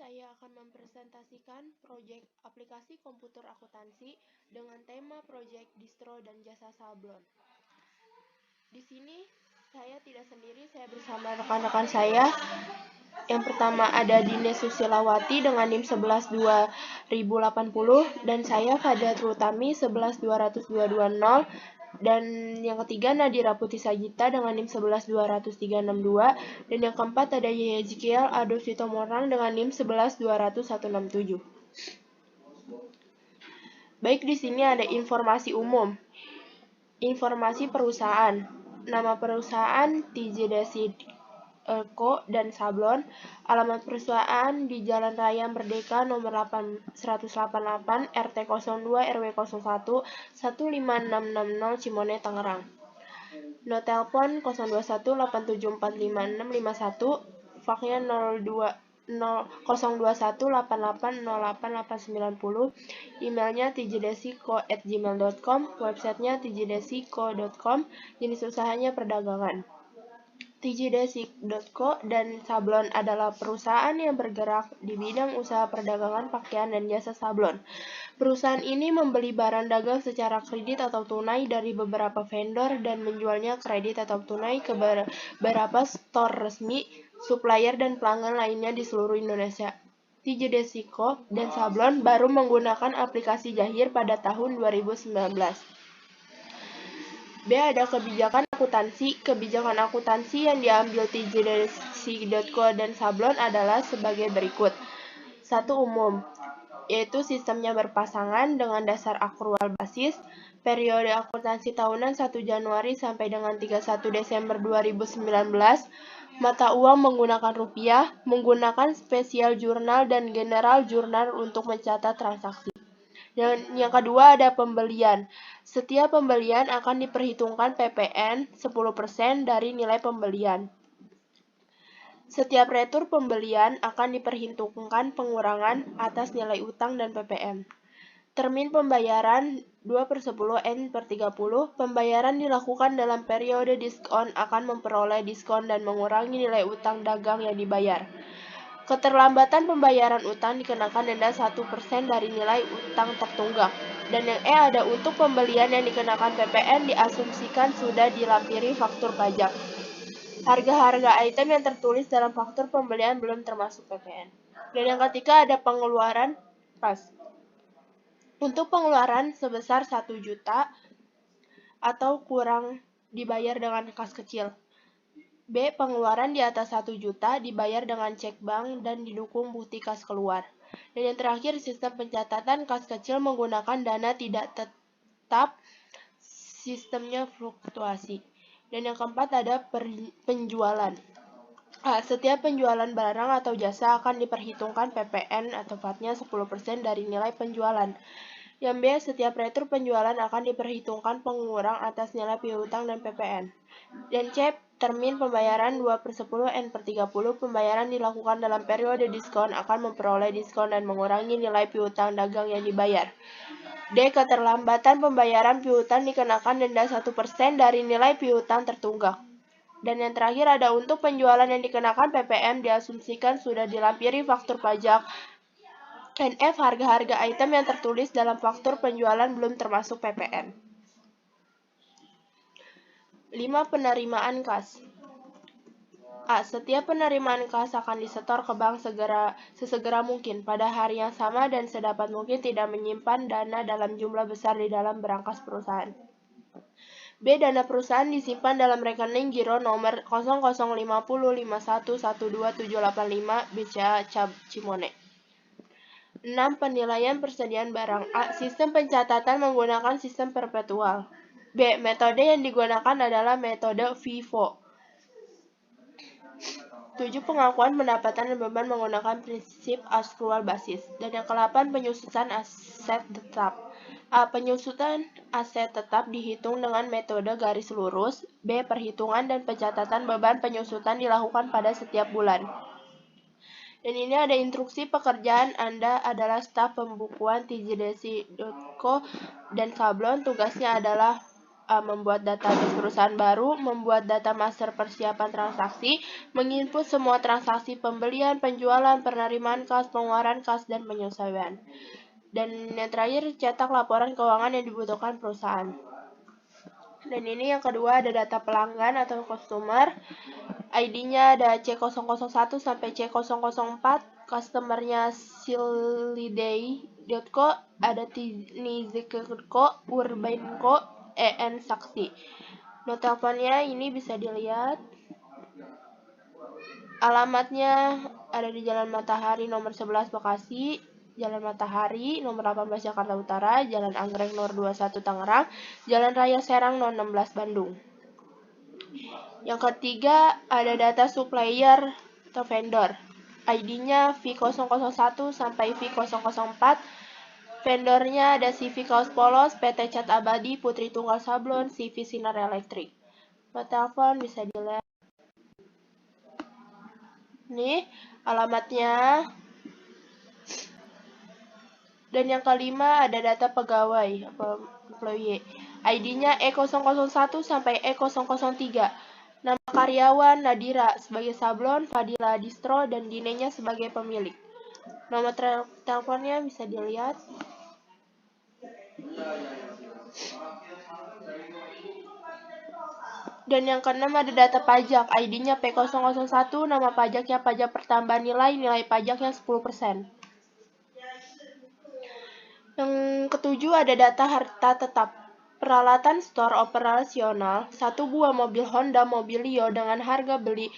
Saya akan mempresentasikan proyek aplikasi komputer akuntansi dengan tema proyek distro dan jasa sablon. Di sini saya tidak sendiri, saya bersama rekan-rekan saya. Yang pertama ada Dines Susilawati dengan NIM 11.2080 dan saya Fadlatul Utami 11.20220. Dan yang ketiga Nadira Putih Sagita dengan NIM 11.20362 dan yang keempat ada Yejikiel Adolf Sitomorang dengan NIM 11.20167. Baik, di sini ada informasi umum. Informasi perusahaan. Nama perusahaan TJ Co dan Sablon. Alamat perusahaan di Jalan Raya Merdeka nomor 188 RT 02 RW 01 15660 Cimone Tangerang. No telepon 02187455651, faksnya 02188088990, emailnya tjdesico@gmail.com, websitenya tjdesico.com, jenis usahanya perdagangan. TJDesic.co dan Sablon adalah perusahaan yang bergerak di bidang usaha perdagangan pakaian dan jasa sablon. Perusahaan ini membeli barang dagang secara kredit atau tunai dari beberapa vendor dan menjualnya kredit atau tunai ke beberapa store resmi, supplier, dan pelanggan lainnya di seluruh Indonesia. TJDesico dan Sablon baru menggunakan aplikasi Jahir pada tahun 2019. B. Ada kebijakan akuntansi. Kebijakan akuntansi yang diambil TJDesic.co dan Sablon adalah sebagai berikut. 1. Umum, yaitu sistemnya berpasangan dengan dasar akrual basis. Periode akuntansi tahunan 1 Januari sampai dengan 31 Desember 2019. Mata uang menggunakan rupiah, menggunakan spesial jurnal dan general jurnal untuk mencatat transaksi. Yang kedua ada pembelian. Setiap pembelian akan diperhitungkan PPN 10% dari nilai pembelian. Setiap retur pembelian akan diperhitungkan pengurangan atas nilai utang dan PPN. Termin pembayaran 2/10 N/30. Pembayaran dilakukan dalam periode diskon akan memperoleh diskon dan mengurangi nilai utang dagang yang dibayar. Keterlambatan pembayaran utang dikenakan denda 1% dari nilai utang tertunggak. Dan yang ada untuk pembelian yang dikenakan PPN diasumsikan sudah dilampiri faktur pajak. Harga-harga item yang tertulis dalam faktur pembelian belum termasuk PPN. Dan yang ketiga ada pengeluaran kas. Untuk pengeluaran sebesar 1 juta atau kurang dibayar dengan kas kecil. B. Pengeluaran di atas 1 juta dibayar dengan cek bank dan didukung bukti kas keluar. Dan yang terakhir, sistem pencatatan kas kecil menggunakan dana tidak tetap, sistemnya fluktuasi. Dan yang keempat ada penjualan. Setiap penjualan barang atau jasa akan diperhitungkan PPN atau VAT-nya 10% dari nilai penjualan. Yang B. Setiap retur penjualan akan diperhitungkan pengurang atas nilai piutang dan PPN. Dan C. Termin pembayaran 2/10 N/30. Pembayaran dilakukan dalam periode diskon akan memperoleh diskon dan mengurangi nilai piutang dagang yang dibayar. D. Keterlambatan pembayaran piutang dikenakan denda 1% dari nilai piutang tertunggak. Dan yang terakhir ada untuk penjualan yang dikenakan PPN diasumsikan sudah dilampiri faktur pajak. Dan F. Harga-harga item yang tertulis dalam faktur penjualan belum termasuk PPN. 5. Penerimaan kas. Setiap penerimaan kas akan disetor ke bank sesegera mungkin pada hari yang sama dan sedapat mungkin tidak menyimpan dana dalam jumlah besar di dalam berangkas perusahaan. B. Dana perusahaan disimpan dalam rekening giro nomor 005051127785 BCA Cab Cimone. 6. Penilaian persediaan barang. Sistem pencatatan menggunakan sistem perpetual. B. Metode yang digunakan adalah metode FIFO. 7. Pengakuan pendapatan dan beban menggunakan prinsip akrual basis. Dan yang ke-8, penyusutan aset tetap. Penyusutan aset tetap dihitung dengan metode garis lurus. B. Perhitungan dan pencatatan beban penyusutan dilakukan pada setiap bulan. Dan ini ada instruksi pekerjaan Anda adalah staf pembukuan TJDesic.co dan Sablon. Tugasnya adalah membuat database perusahaan baru, membuat data master persiapan transaksi, menginput semua transaksi pembelian, penjualan, penerimaan kas, pengeluaran kas, dan penyesuaian. Dan yang terakhir, cetak laporan keuangan yang dibutuhkan perusahaan. Dan ini yang kedua ada data pelanggan atau customer. ID-nya ada C001 sampai C004. Customernya Silliday.co, ada Tinizeko, Urbanco, EN Saksi. Nomor teleponnya ini bisa dilihat. Alamatnya ada di Jalan Matahari nomor 11 Bekasi, Jalan Matahari nomor 18 Jakarta Utara, Jalan Anggrek nomor 21 Tangerang, Jalan Raya Serang nomor 16 Bandung. Yang ketiga ada data supplier atau vendor. ID-nya V001 sampai V004. Vendornya ada CV Kaos Polos, PT Cat Abadi, Putri Tunggal Sablon, CV Sinar Elektrik. Nomor telepon bisa dilihat. Nih alamatnya. Dan yang kelima ada data pegawai atau employee. ID-nya E001 sampai E003. Nama karyawan Nadira sebagai sablon, Fadila Distro, dan Dinenya sebagai pemilik. Nomor teleponnya bisa dilihat. Dan yang keenam ada data pajak. ID-nya P001, nama pajaknya pajak pertambahan nilai pajaknya 10%. Yang ketujuh ada data harta tetap. Peralatan store operasional, 1 buah mobil Honda Mobilio dengan harga beli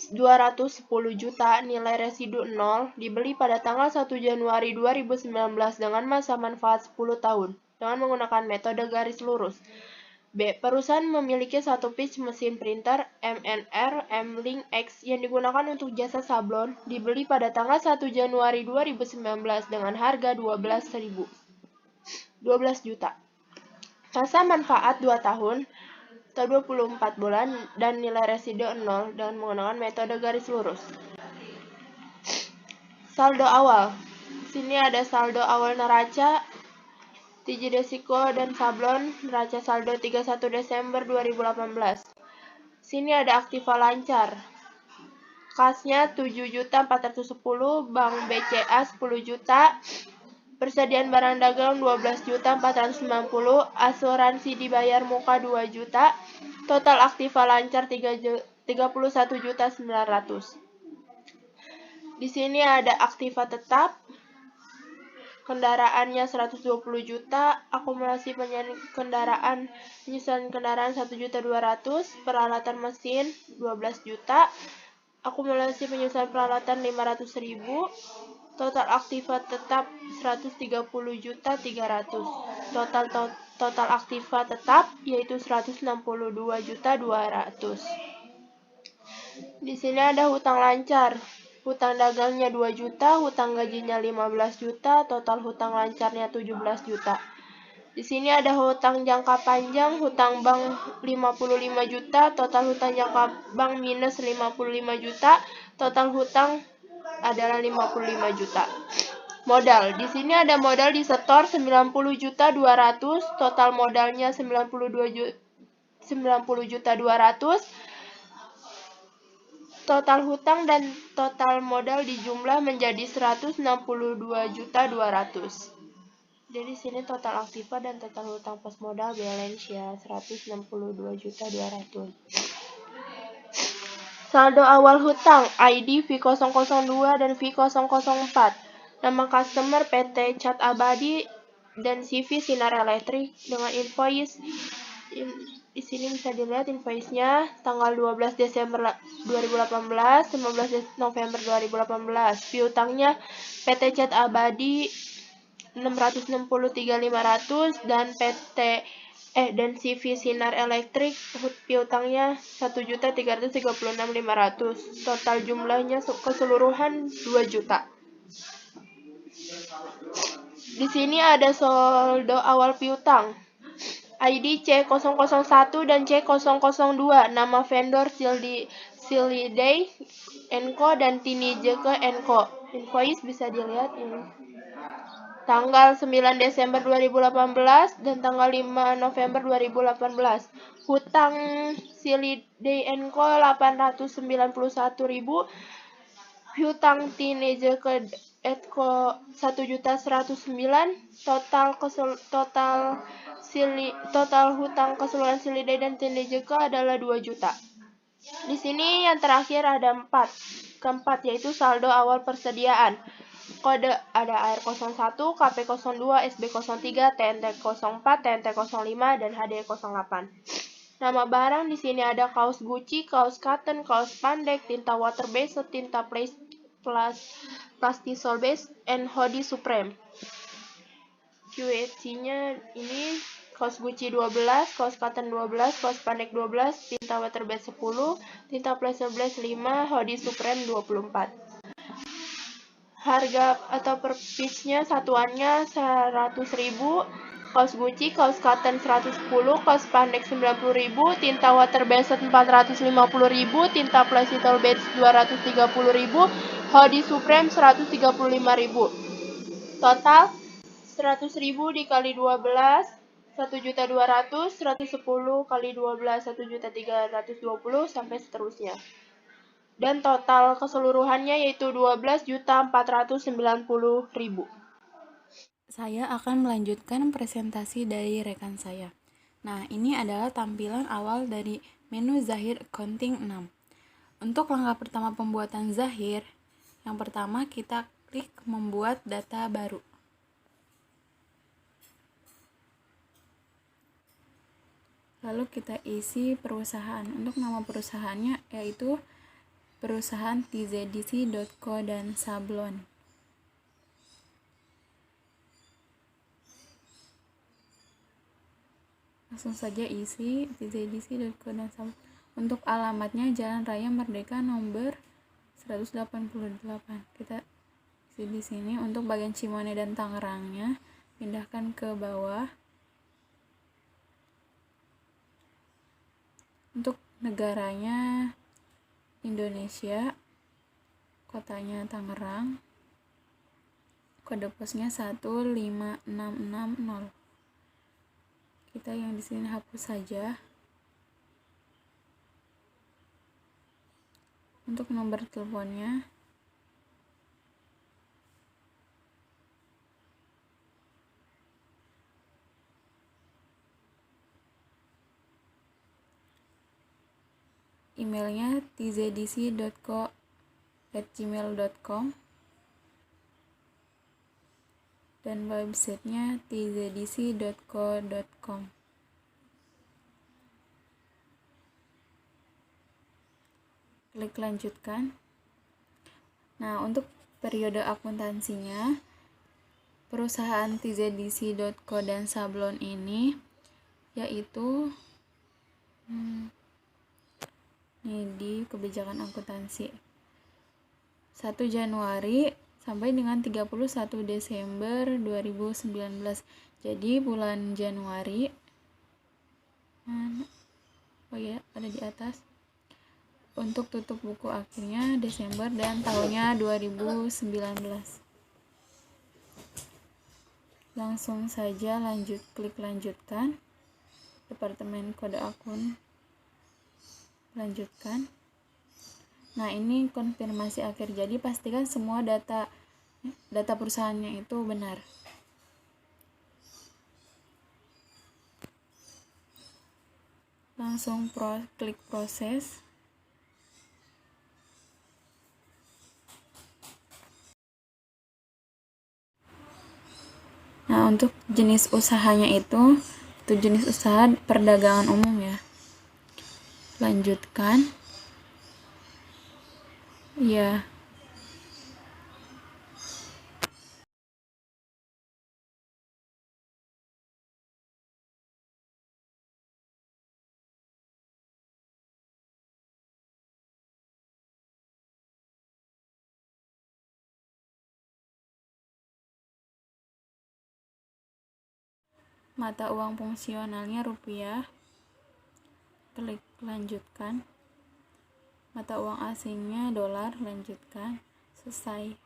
210 juta, nilai residu 0, dibeli pada tanggal 1 Januari 2019 dengan masa manfaat 10 tahun, dengan menggunakan metode garis lurus. B. Perusahaan memiliki 1 pitch mesin printer MNR M-Link X yang digunakan untuk jasa sablon, dibeli pada tanggal 1 Januari 2019 dengan harga 12 juta. Masa manfaat 2 tahun atau 24 bulan dan nilai residu 0 dengan menggunakan metode garis lurus. Saldo awal. Sini ada saldo awal neraca, Tiji Desiko dan Sablon, neraca saldo 31 Desember 2018. Sini ada aktiva lancar. Kasnya 7.410, Bank BCA 10 juta, persediaan barang dagang 12.490, asuransi dibayar muka 2 juta, total aktiva lancar 31.900. Di sini ada aktiva tetap, kendaraannya 120 juta, akumulasi penyusunan kendaraan 1.200.000, peralatan mesin 12 juta, akumulasi penyusunan peralatan 500.000, total aktiva tetap 130.300. Total aktiva tetap yaitu 162.200. Di sini ada hutang lancar. Hutang dagangnya 2 juta, hutang gajinya 15 juta, total hutang lancarnya 17 juta. Di sini ada hutang jangka panjang, hutang bank 55 juta, total hutang jangka bank minus 55 juta, total hutang adalah 55 juta. Modal. Di sini ada modal di setor 90 juta 200, total modalnya 90 juta 200. Total hutang dan total modal dijumlah menjadi 162 juta 200. Jadi sini total aktiva dan total hutang pos modal balance ya 162 juta 200. Saldo awal hutang ID V002 dan V004. Nama customer PT Cat Abadi dan CV Sinar Elektrik dengan invoice. Di sini bisa dilihat invoice-nya tanggal 12 Desember 2018, 15 November 2018. Piutangnya PT Cat Abadi 663.500 dan dan CV Sinar Elektrik piutangnya 1.336.500. Total jumlahnya keseluruhan 2 juta. Di sini ada saldo awal piutang. ID C001 dan C002, nama vendor Silliday & Co dan Tinizeko & Co. Invoice bisa dilihat ini. tanggal 9 Desember 2018 dan tanggal 5 November 2018. Hutang Silidei & Co 891.000, hutang Teenage Co 1.109.000, total hutang keseluruhan Silidei dan Teenage Co adalah 2 juta. Di sini yang terakhir ada 4. Keempat yaitu saldo awal persediaan. Kode ada AR01, KP02, SB03, TNT04, TNT05, dan HD08. Nama barang di sini ada kaos Gucci, kaos cotton, kaos pandek, tinta water base, tinta plastisol base, and hoodie Supreme. QC-nya ini kaos Gucci 12, kaos cotton 12, kaos pandek 12, tinta water base 10, tinta plastisol base 5, hoodie Supreme 24. Harga atau per piece-nya satuannya 100.000, kaos Gucci, kaos cotton 110, kaos pendek 90.000, tinta water based 450.000, tinta plastisol base 230.000, hoodie Supreme 135.000. Total 100.000 dikali 12, 1.200.000, 110 kali 12, 1.320 sampai seterusnya. Dan total keseluruhannya yaitu 12.490.000. Saya akan melanjutkan presentasi dari rekan saya. Nah, ini adalah tampilan awal dari menu Zahir Accounting 6. Untuk langkah pertama pembuatan Zahir, yang pertama kita klik membuat data baru. Lalu kita isi perusahaan. Untuk nama perusahaannya yaitu perusahaan TZDC.co dan Sablon. Langsung saja isi TZDC.co dan Sablon. Untuk alamatnya Jalan Raya Merdeka nomor 188. Kita isi di sini. Untuk bagian Cimone dan Tangerangnya pindahkan ke bawah. Untuk negaranya Indonesia, kotanya Tangerang, kode posnya 15660. Kita yang di sini hapus saja. Untuk nomor teleponnya emailnya tzdc.co@gmail.com dan websitenya tzdc.co.com. Klik lanjutkan. Nah, untuk periode akuntansinya perusahaan TZDC.co dan Sablon ini yaitu ini di kebijakan akuntansi 1 Januari sampai dengan 31 Desember 2019. Jadi bulan Januari ada di atas. Untuk tutup buku akhirnya Desember dan tahunnya 2019. Langsung saja klik lanjutkan. Departemen kode akun, lanjutkan. Nah, ini konfirmasi akhir. Jadi pastikan semua data perusahaannya itu benar. Langsung klik proses. Nah, untuk jenis usahanya itu jenis usaha perdagangan umum ya. Lanjutkan. Ya. Mata uang fungsionalnya rupiah. Klik lanjutkan. Mata uang asingnya dolar, lanjutkan. Selesai.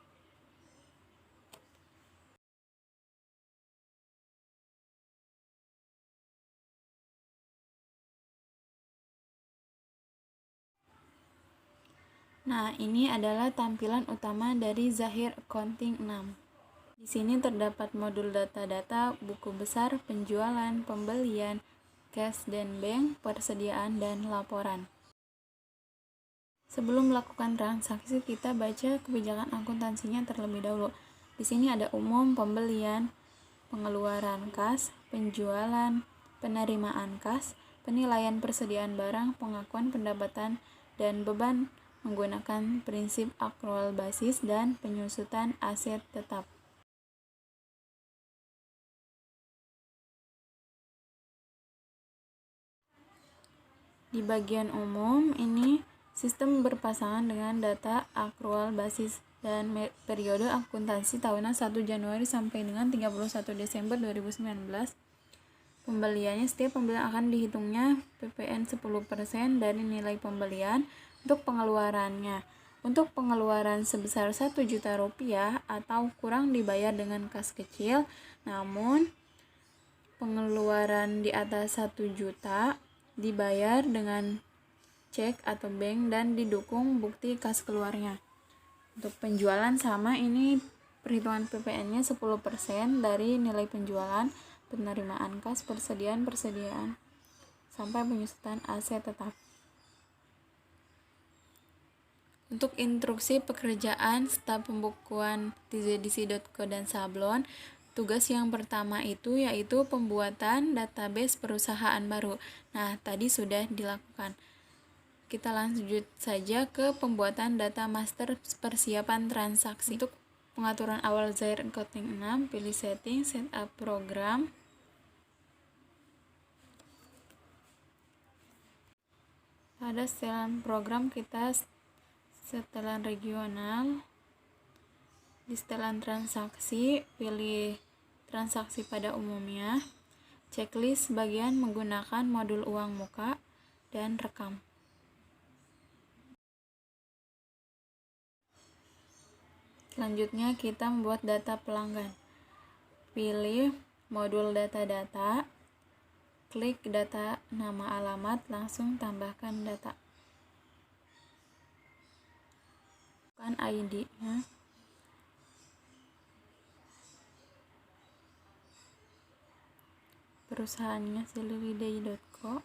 Nah, ini adalah tampilan utama dari Zahir Accounting 6. Di sini terdapat modul data-data, buku besar, penjualan, pembelian, cash dan bank, persediaan, dan laporan. Sebelum melakukan transaksi, kita baca kebijakan akuntansinya terlebih dahulu. Di sini ada umum, pembelian, pengeluaran kas, penjualan, penerimaan kas, penilaian persediaan barang, pengakuan pendapatan, dan beban menggunakan prinsip akrual basis dan penyusutan aset tetap. Di bagian umum, ini sistem berpasangan dengan data akrual basis dan periode akuntansi tahunan 1 Januari sampai dengan 31 Desember 2019. Pembeliannya, setiap pembelian akan dihitungnya PPN 10% dari nilai pembelian. Untuk pengeluarannya, untuk pengeluaran sebesar 1 juta rupiah atau kurang dibayar dengan kas kecil, namun pengeluaran di atas 1 juta dibayar dengan cek atau bank dan didukung bukti kas keluarnya. Untuk penjualan sama, ini perhitungan PPN-nya 10% dari nilai penjualan, penerimaan kas, persediaan sampai penyusutan aset tetap. Untuk instruksi pekerjaan staf pembukuan TZDC.co dan sablon, tugas yang pertama itu yaitu pembuatan database perusahaan baru. Nah, tadi sudah dilakukan. Kita lanjut saja ke pembuatan data master persiapan transaksi. Untuk pengaturan awal Zahir Accounting 6, pilih setting, setup program. Pada setelan program, kita setelan regional. Di setelan transaksi, pilih transaksi pada umumnya. Checklist bagian menggunakan modul uang muka dan rekam. Selanjutnya kita membuat data pelanggan. Pilih modul data-data, klik data nama alamat, langsung tambahkan data. ID-nya. Perusahaannya sililiday.co.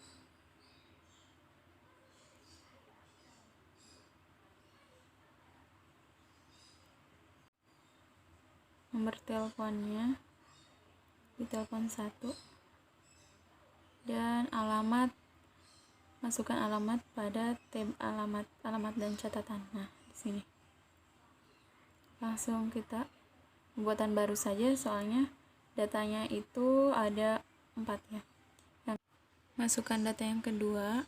Nomor teleponnya ditelepon 1. Dan alamat, masukkan alamat pada tab alamat dan catatan. Nah, di sini. Langsung kita pembuatan baru saja, soalnya datanya itu ada 4 ya. Masukkan data yang kedua.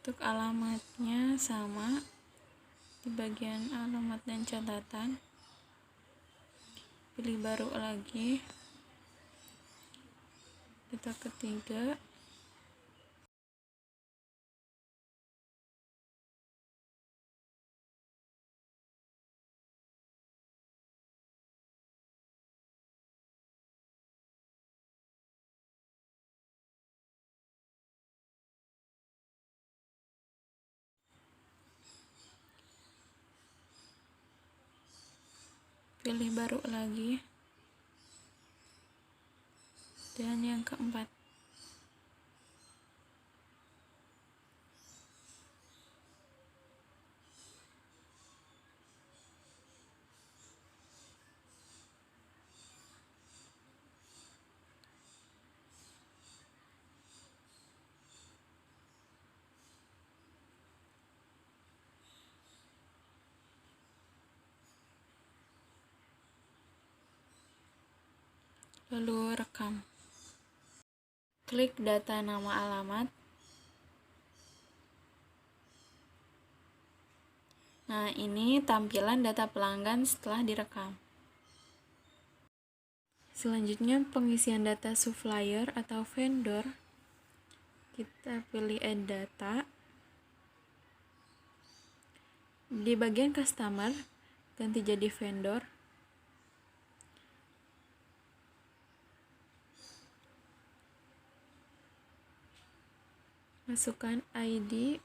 Untuk alamatnya sama, di bagian alamat dan catatan, pilih baru lagi, data ketiga, pilih baru lagi, dan yang keempat. Lalu rekam. Klik data nama alamat. Nah, ini tampilan data pelanggan setelah direkam. Selanjutnya pengisian data supplier atau vendor. Kita pilih add data. Di bagian customer, ganti jadi vendor. Masukkan ID,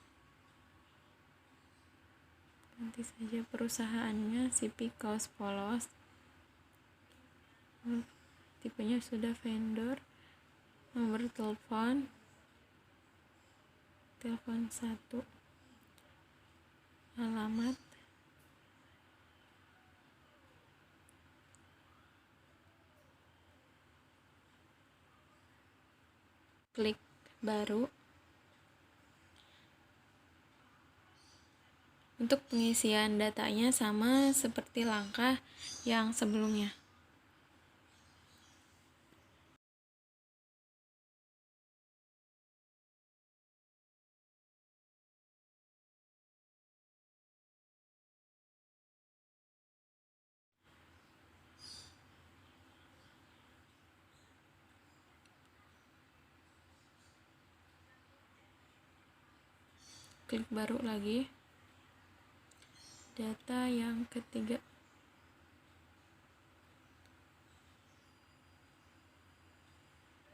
ganti saja perusahaannya CP Kaos Polos, tipenya sudah vendor, nomor telepon 1, alamat, klik baru. Untuk pengisian datanya sama seperti langkah yang sebelumnya. Klik baru lagi. Data yang ketiga.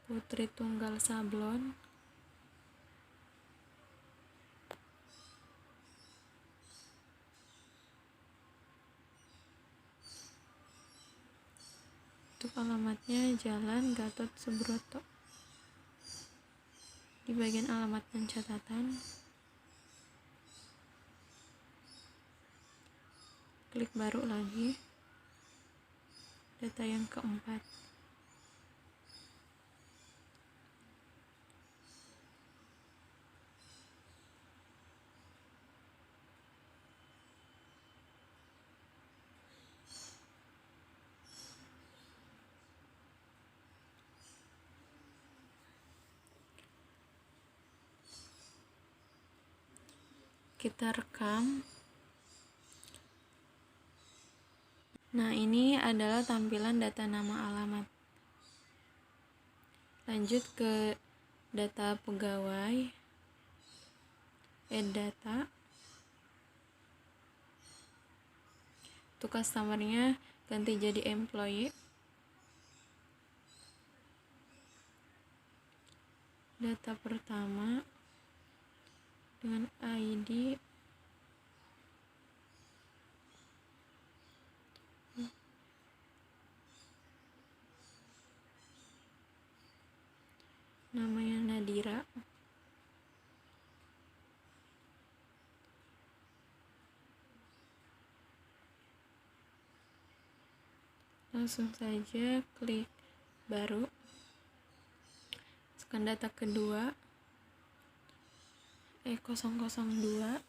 Putri Tunggal Sablon. Untuk alamatnya Jalan Gatot Subroto. Di bagian alamat dan catatan, klik baru lagi. Data yang keempat. Kita rekam. Nah, ini adalah tampilan data nama alamat. Lanjut ke data pegawai, add data. Untuk customer-nya ganti jadi employee. Data pertama dengan ID, namanya Nadira. Langsung saja klik baru. Masukkan data kedua, E002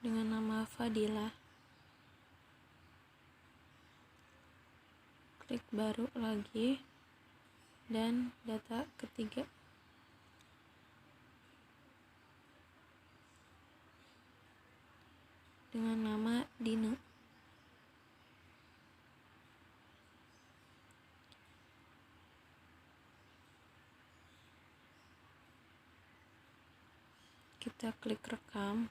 dengan nama Fadila. Klik baru lagi, dan data ketiga. Dengan nama Dino. Kita klik rekam.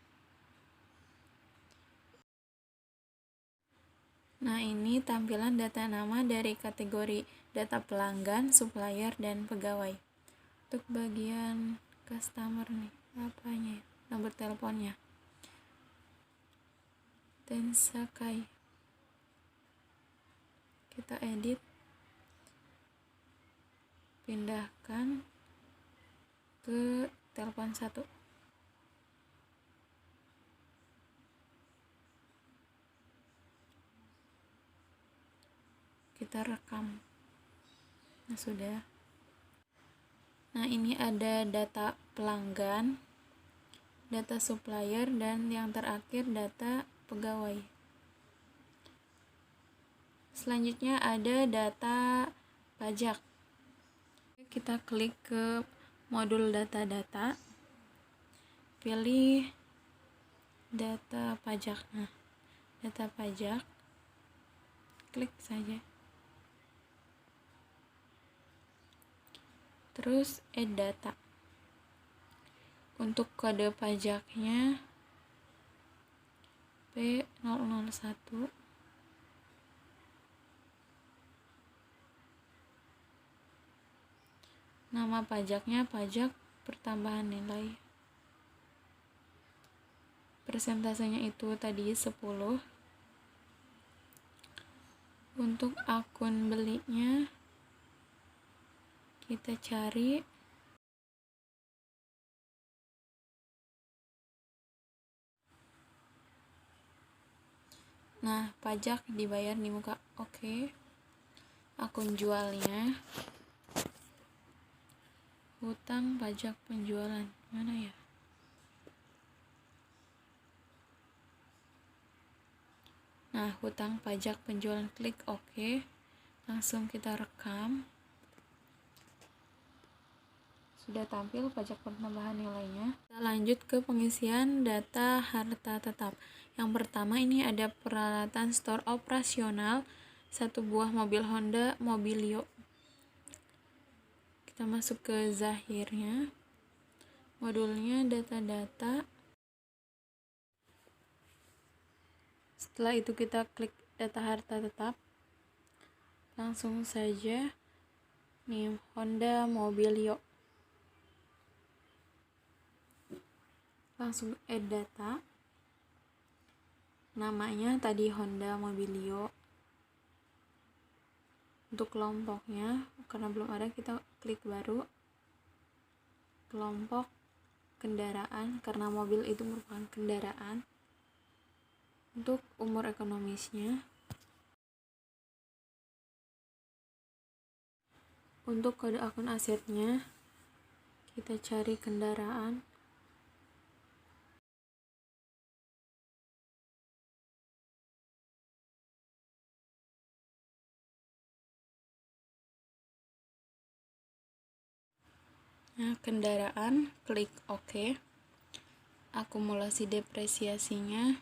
Nah, ini tampilan data nama dari kategori data pelanggan, supplier, dan pegawai. Untuk bagian customer nih, apanya ya? Nomor teleponnya. Tensakai. Kita edit. Pindahkan ke telepon 1. Kita rekam. Nah, sudah. Nah, ini ada data pelanggan, data supplier, dan yang terakhir data pegawai. Selanjutnya ada data pajak. Kita klik ke modul data-data, pilih data pajak. Nah, data pajak. klik saja. Terus add data. Untuk kode pajaknya P001. Nama pajaknya pajak pertambahan nilai. Persentasenya itu tadi 10. Untuk akun belinya kita cari pajak dibayar di muka. Oke. Akun jualnya hutang pajak penjualan. Mana ya? Hutang pajak penjualan, klik OK. Langsung kita rekam. Sudah tampil pajak pertambahan nilainya. Kita lanjut ke pengisian data harta tetap. Yang pertama ini ada peralatan store operasional, 1 buah mobil Honda Mobilio. Kita masuk ke Zahirnya. Modulnya data-data. Setelah itu kita klik data harta tetap. Langsung saja nih Honda Mobilio. Langsung add data. Namanya tadi Honda Mobilio. Untuk kelompoknya, karena belum ada, kita klik baru. Kelompok kendaraan, karena mobil itu merupakan kendaraan. Untuk umur ekonomisnya. Untuk kode akun asetnya, kita cari kendaraan. Kendaraan, klik OK. Akumulasi depresiasinya,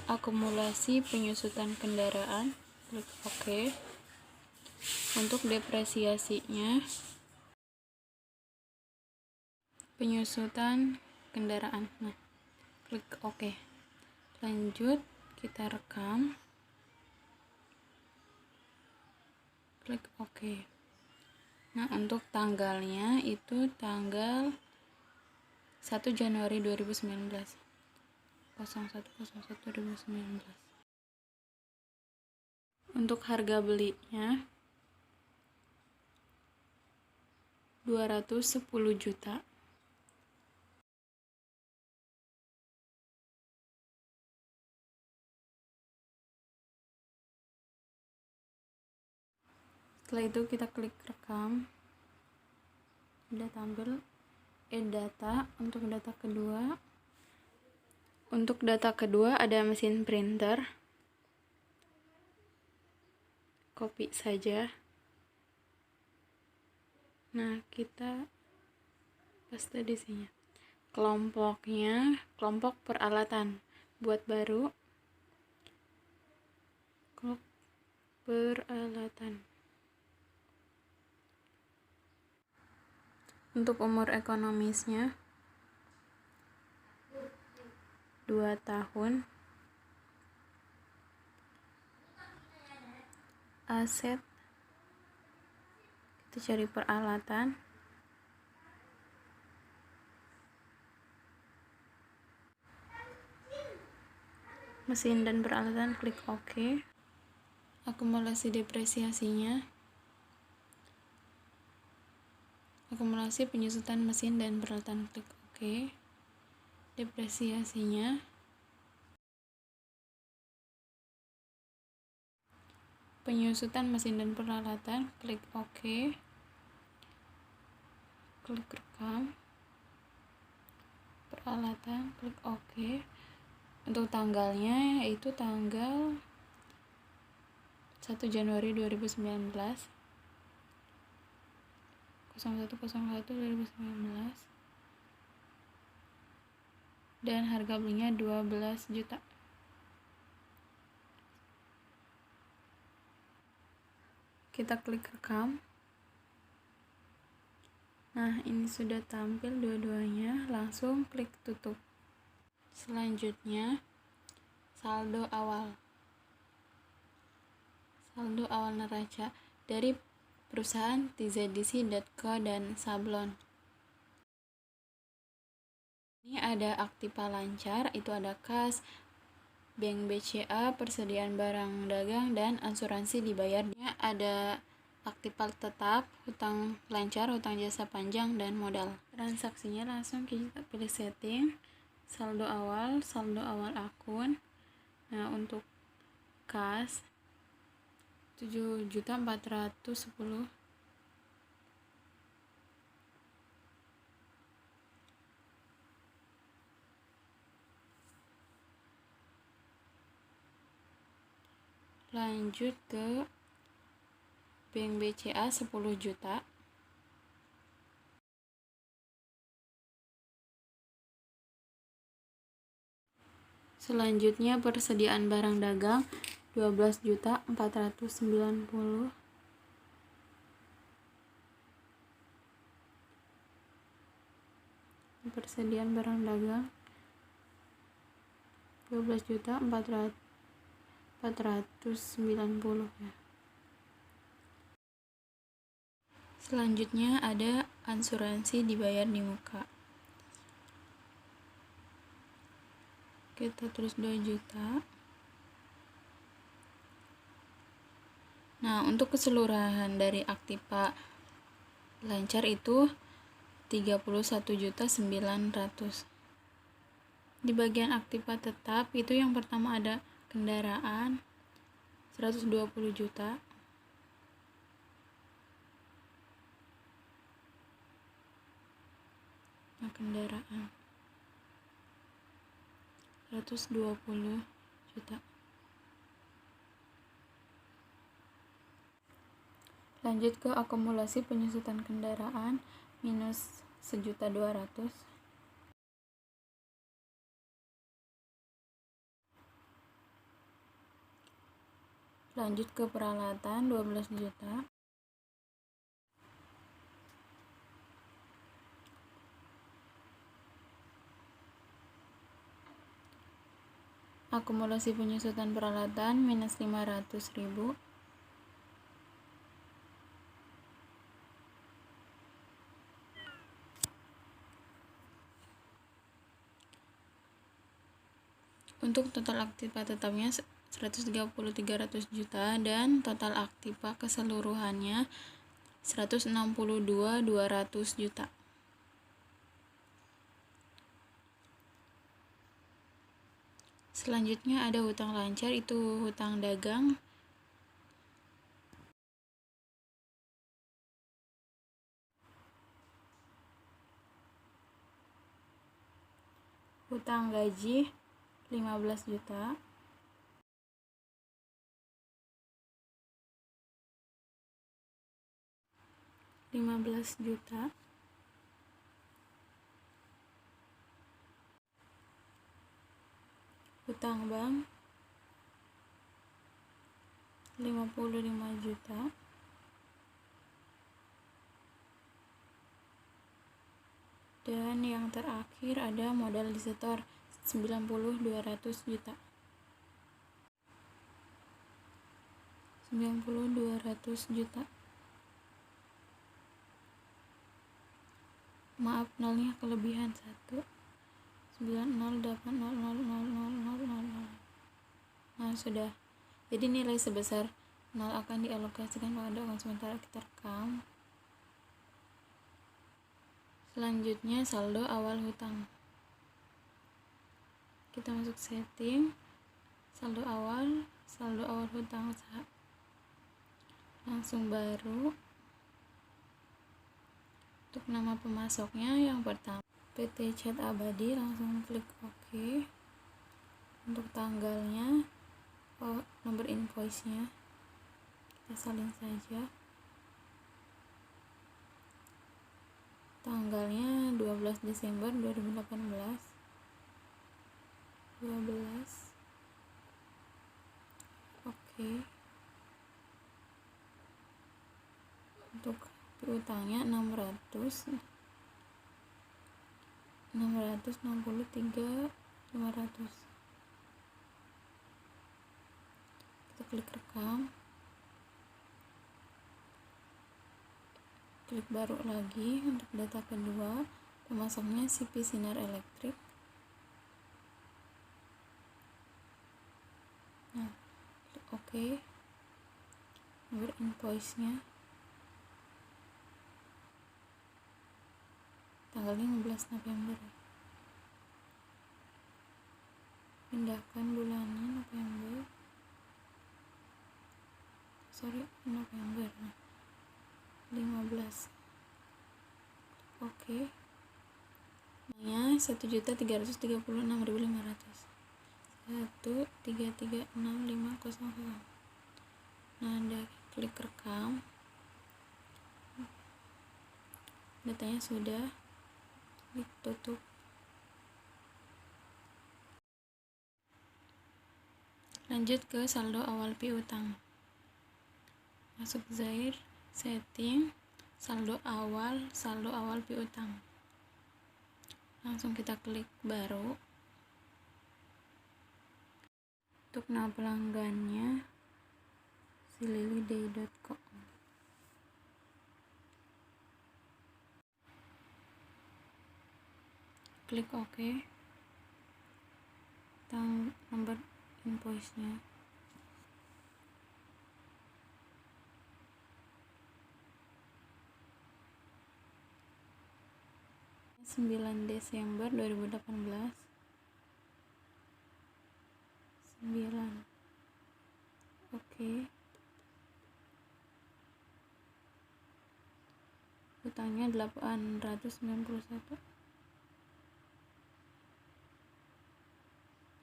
akumulasi penyusutan kendaraan, klik OK. Untuk depresiasinya, penyusutan kendaraan, klik OK. Lanjut, kita rekam, klik OK. Untuk tanggalnya itu tanggal 1 Januari 2019. 01/01/2019. Untuk harga belinya 210 juta. Setelah itu kita klik rekam. Sudah tampil add data. Untuk data kedua ada mesin printer. Copy saja. Kita paste di sini. Kelompoknya kelompok peralatan, buat baru. Kelompok peralatan. Untuk umur ekonomisnya 2 tahun. Aset, kita cari peralatan. Mesin dan peralatan, klik OK. Akumulasi depresiasinya, akumulasi penyusutan mesin dan peralatan, klik OK. Depresiasinya, penyusutan mesin dan peralatan, klik OK. Klik rekam. Peralatan, klik OK. Untuk tanggalnya yaitu tanggal 1 Januari 2019. 01/01/2019. Dan harga belinya 12 juta. kita klik rekam. Nah, ini sudah tampil dua-duanya, langsung klik tutup. Selanjutnya, saldo awal. Saldo awal neraca dari perusahaan TZDC.co dan Sablon. Ini ada aktiva lancar, itu ada kas, bank BCA, persediaan barang dagang, dan asuransi dibayarnya. Ada aktiva tetap, hutang lancar, hutang jasa panjang, dan modal. Transaksinya langsung kita pilih setting, saldo awal akun. Nah, untuk kas 7.410.000. Lanjut ke bank BCA 10 juta. Selanjutnya persediaan barang dagang 12.490.000. Persediaan barang dagang 12.490.000 ya. Selanjutnya ada asuransi dibayar di muka. Kita tulis 2 juta. Nah, untuk keseluruhan dari aktiva lancar itu 31.900.000. Di bagian aktiva tetap itu yang pertama ada kendaraan 120 juta. Nah, kendaraan 120 juta. Lanjut ke akumulasi penyusutan kendaraan minus 1.200.000. Lanjut ke peralatan 12 juta. Akumulasi penyusutan peralatan minus 500.000. Untuk total aktiva tetapnya 130.300 juta dan total aktiva keseluruhannya 162.200 juta. Selanjutnya ada hutang lancar, itu hutang dagang hutang gaji 15 juta. Hutang bank 55 juta. Dan yang terakhir ada modal disetor 90.200 juta. 90.200 juta. Maaf, nolnya kelebihan 1. 90.800.000. Nah, sudah. Jadi nilai sebesar 0 akan dialokasikan pada uang sementara. Kita rekam. Selanjutnya saldo awal hutang. Kita masuk setting, saldo awal hutang usaha. Langsung baru. Untuk nama pemasoknya yang pertama PT Cat Abadi, langsung klik OK. Untuk tanggalnya, nomor invoice-nya kita salin saja. Tanggalnya 12 Desember 2018. 12. Oke. Untuk piutangnya 663.500. Kita klik rekam, klik baru lagi. Untuk data kedua, pemasoknya CP Sinar Elektrik. Nah, klik OK. Nomor invoice-nya tanggal 15 November. Pindahkan bulannya November. Nah, 15. Oke. Namanya 1.336.500. 1336500. Nah, Anda klik rekam. Datanya sudah. Klik tutup. Lanjut ke saldo awal piutang. Masuk Zahir, setting, saldo awal piutang. Langsung kita klik baru. Untuk nama pelanggannya sililiday.com. Klik OK. Nomor invoice-nya. Desember 2018. 9. Oke. Utangnya 891.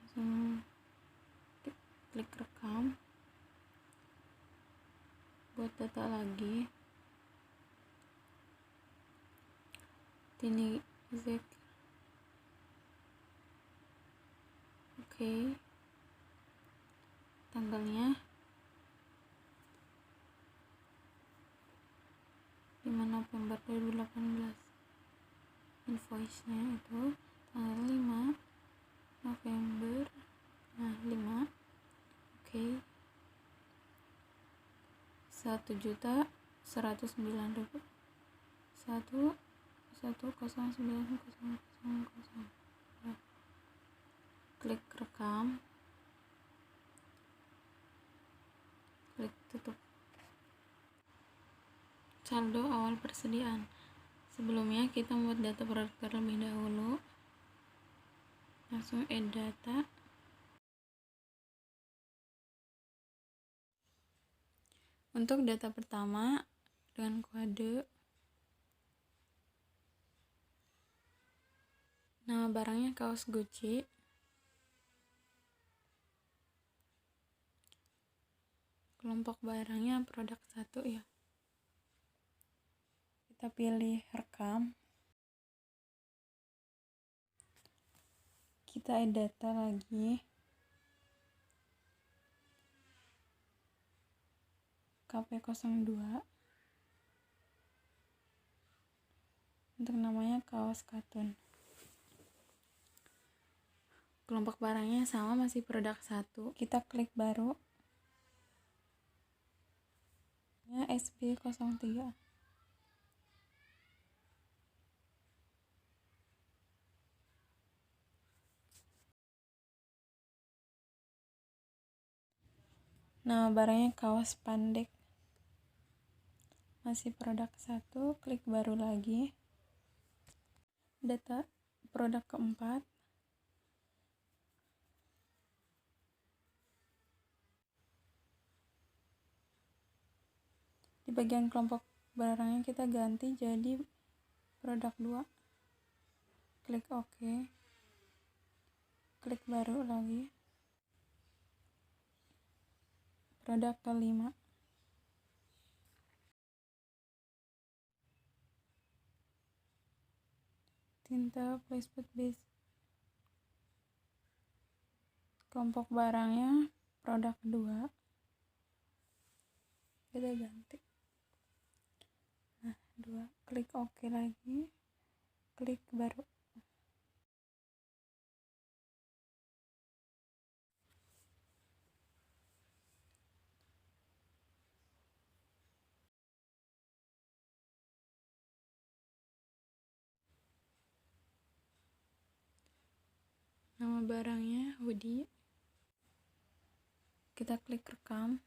Langsung klik rekam. Buat data lagi. Tini Zek. Oke. Tanggalnya 5 November 2018. Invoice-nya itu tanggal 5 November. Nah, 5. Oke. 1.109.000. 1109000. Klik rekam. Klik tutup. Saldo awal persediaan. Sebelumnya kita membuat data produk terlebih dahulu. Langsung add data. Untuk data pertama dengan kode, nama barangnya kaos Gucci. Kelompok barangnya produk 1 ya. Kita pilih rekam. Kita add data lagi. KP02. Untuk namanya kaos katun. Kelompok barangnya sama, masih produk 1. Kita klik baru. SB03. Nah, barangnya kaos pandek. Masih produk 1, klik baru lagi. Data produk keempat. Di bagian kelompok barangnya kita ganti jadi produk 2. Klik OK. Klik baru lagi. Produk kelima. Tinta Flashpad Base. Kelompok barangnya produk 2. Kita ganti. kedua, klik OK lagi, klik baru. Nama barangnya hoodie. Kita klik rekam.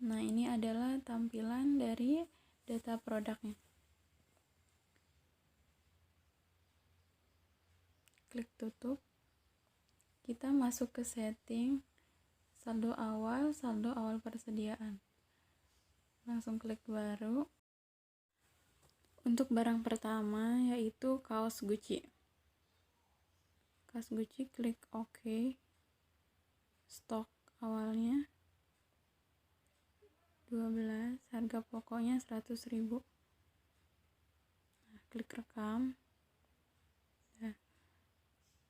Nah, ini adalah tampilan dari data produknya. Klik tutup. Kita masuk ke setting, saldo awal persediaan. Langsung klik baru. Untuk barang pertama yaitu kaos Gucci. Kaos Gucci, klik OK. Stok awalnya 12, harga pokoknya 100.000. Nah, klik rekam. Nah,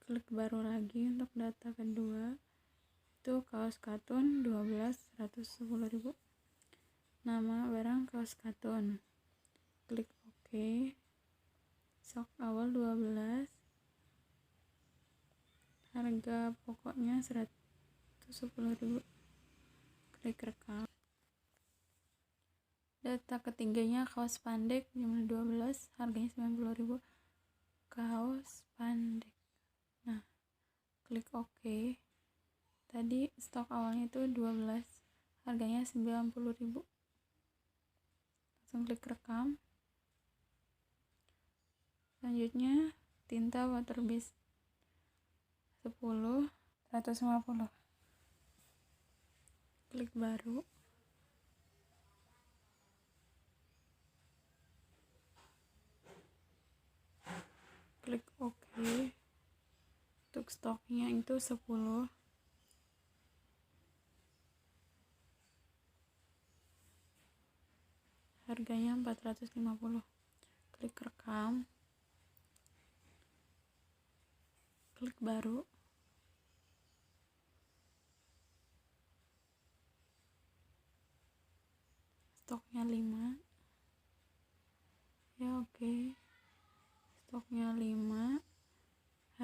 klik baru lagi untuk data kedua. Itu kaos katun 12, 110.000. Nama barang kaos katun. Klik OK. Stok awal 12, harga pokoknya 110.000. Klik rekam. Data ketiganya kaos pandek jumlah 12, harganya 90.000. Kaos pandek. Nah, klik OK. Tadi stok awalnya itu 12, harganya 90.000. Langsung klik rekam. Selanjutnya tinta waterbase 10, 150. Klik baru. Klik OK. Untuk stoknya itu 10. Harganya 450. Klik rekam. Klik baru. Stoknya 5. Ya, oke. Stoknya 5.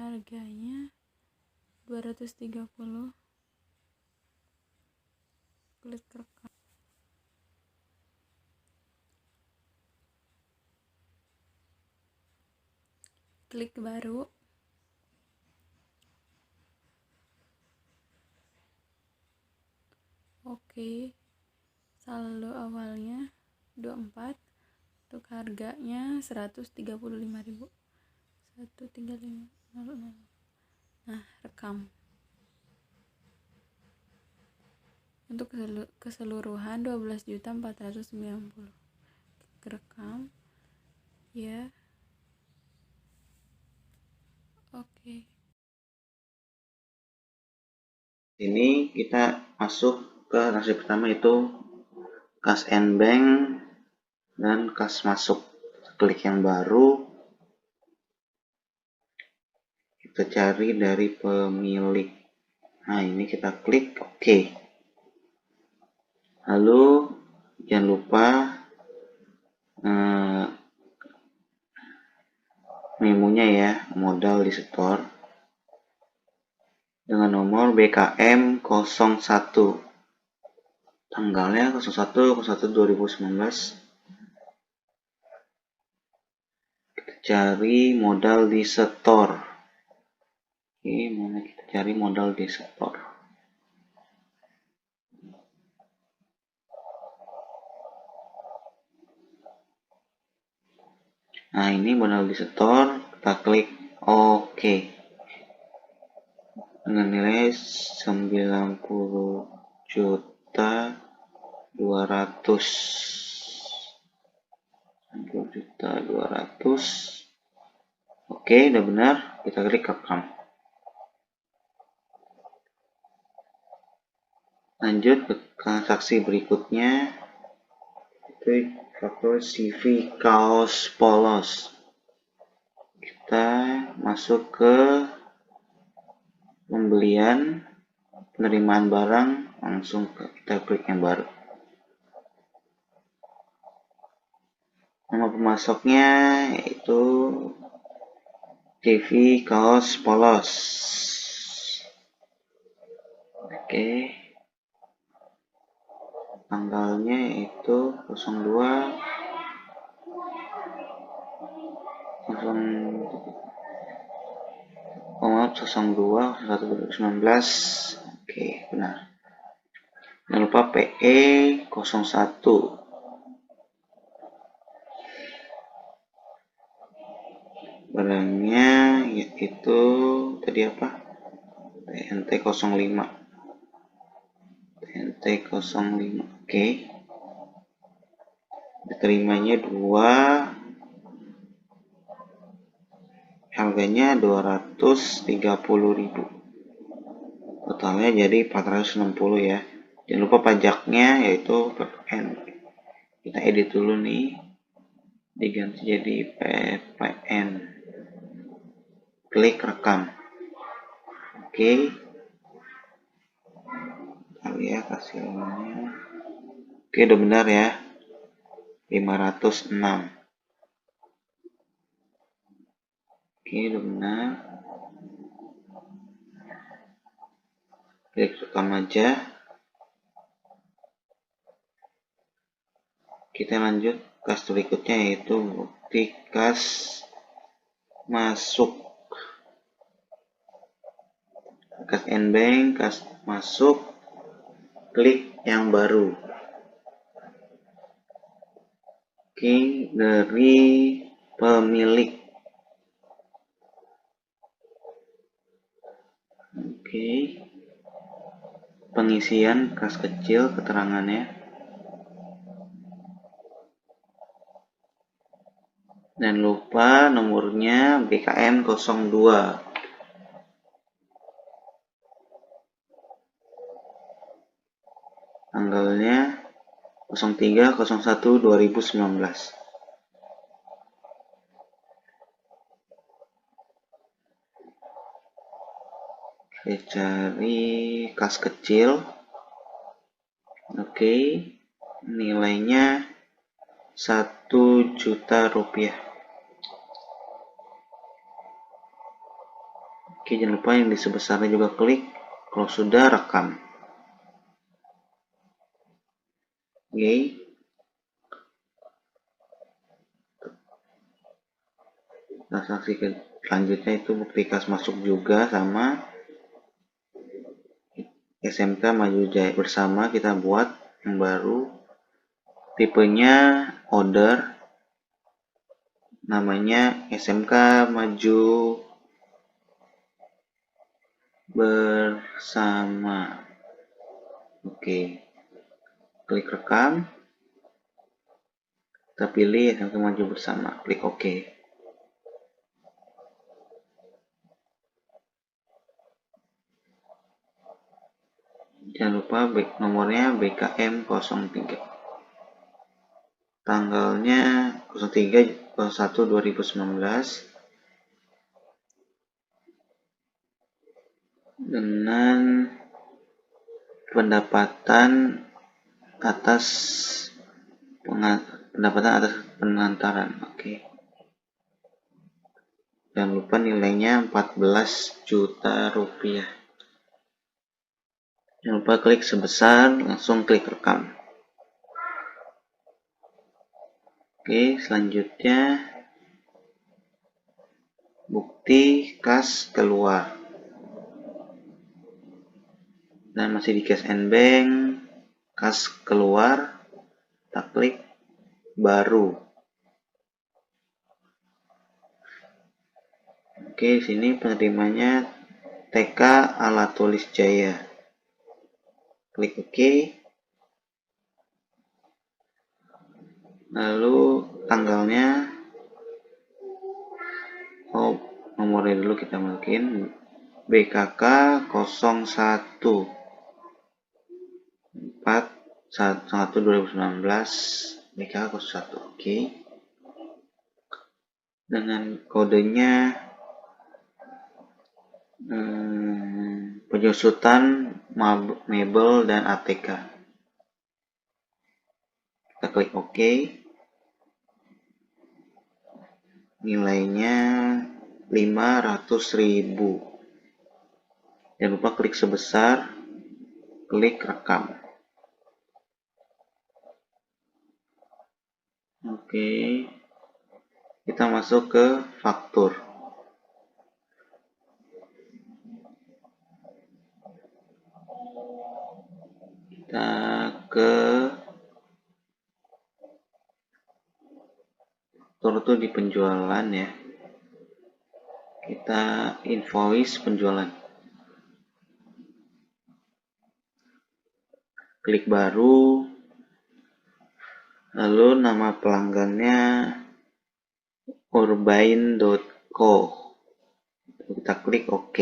Harganya 230. Klik rekam. Klik baru. Oke. Saldo awalnya 24. Untuk harganya 135.000. 135.000. Nah, rekam. Untuk keseluruhan 12.490. Rekam. Ya. Oke. Ini kita masuk ke transaksi pertama, itu kas and bank dan kas masuk. Klik yang baru, kita cari dari pemilik. Nah, ini kita klik OK. Lalu jangan lupa memonya ya, modal di store dengan nomor BKM 01, tanggalnya 01/01/2019. Kita cari modal di store. Oke, mana kita cari modal di store. Nah, ini modal di store, kita klik OK. Dengan nilai 90.200. 90.200. Oke, udah benar. Kita klik rekam. Lanjut ke transaksi berikutnya, itu faktor CV kaos polos. Kita masuk ke pembelian, penerimaan barang langsung kita klik yang baru. Nama pemasoknya yaitu TV kaos polos. Oke. Tanggalnya itu 02 01 2019. Oke, benar. Jangan lupa PE 01. Barangnya yaitu tadi apa? TNT 05. TNT 05. Oke. Diterimanya 2. Harganya 230.000. Totalnya jadi 460 ya. Jangan lupa pajaknya yaitu PPN. Kita edit dulu nih. Diganti jadi PPN. Klik rekam. Oke. Kita lihat hasilnya. Oke, udah benar ya. 506. Oke, udah benar. Klik rekam aja. Kita lanjut kas berikutnya yaitu bukti kas masuk. Kas Nbank, kas masuk, klik yang baru. Oke, dari pemilik. Oke. Pengisian kas kecil keterangannya. Dan lupa nomornya BKM 02. Tanggalnya 03/01/2019. Saya cari kas kecil. Oke, nilainya 1 juta rupiah. Oke, jangan lupa yang di sebesarnya juga klik. Kalau sudah, rekam. Oke. Transaksi selanjutnya itu bukti kas masuk juga sama SMK Maju Jaya Bersama, kita buat yang baru. Tipenya order. Namanya SMK Maju Bersama. Oke. Klik rekam. Kita pilih SMK Maju Bersama. Klik OK. Jangan lupa nomornya BKM 03. Tanggalnya 03/01/2019. Dengan pendapatan atas pengantaran. Oke. Jangan lupa nilainya 14 juta rupiah. Jangan lupa klik sebesar, langsung klik rekam. Oke, selanjutnya bukti kas keluar. Dan masih di Cash Nbank, kas keluar, kita klik baru. Oke, di sini penerimanya TK Alat Tulis Jaya. Klik OK. Lalu tanggalnya, nomornya dulu kita masukin, BKK 01 4/1/2019, BKK 01. Oke. Dengan kodenya penyusutan mebel, dan ATK. Kita klik OK. Nilainya 500.000. Jangan lupa klik sebesar, klik rekam. Oke, kita masuk ke faktur. Kita ke faktur itu di penjualan ya. Kita invoice penjualan. Klik baru, lalu nama pelanggannya urbain.co. Kita klik OK.